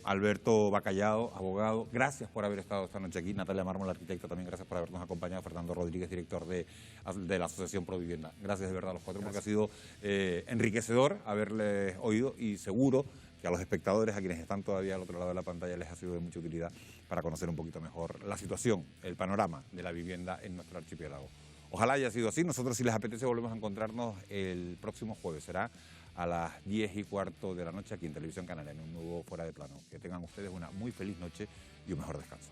Alberto Bacallado, abogado, gracias por haber estado esta noche aquí. Natalia Mármol, arquitecta, también gracias por habernos acompañado. Fernando Rodríguez, director de la Asociación Provivienda. Gracias de verdad a los 4 porque ha sido enriquecedor haberles oído y seguro que a los espectadores, a quienes están todavía al otro lado de la pantalla, les ha sido de mucha utilidad para conocer un poquito mejor la situación, el panorama de la vivienda en nuestro archipiélago. Ojalá haya sido así. Nosotros, si les apetece, volvemos a encontrarnos el próximo jueves. Será a las 10:15 de la noche aquí en Televisión Canaria, en un nuevo Fuera de Plano. Que tengan ustedes una muy feliz noche y un mejor descanso.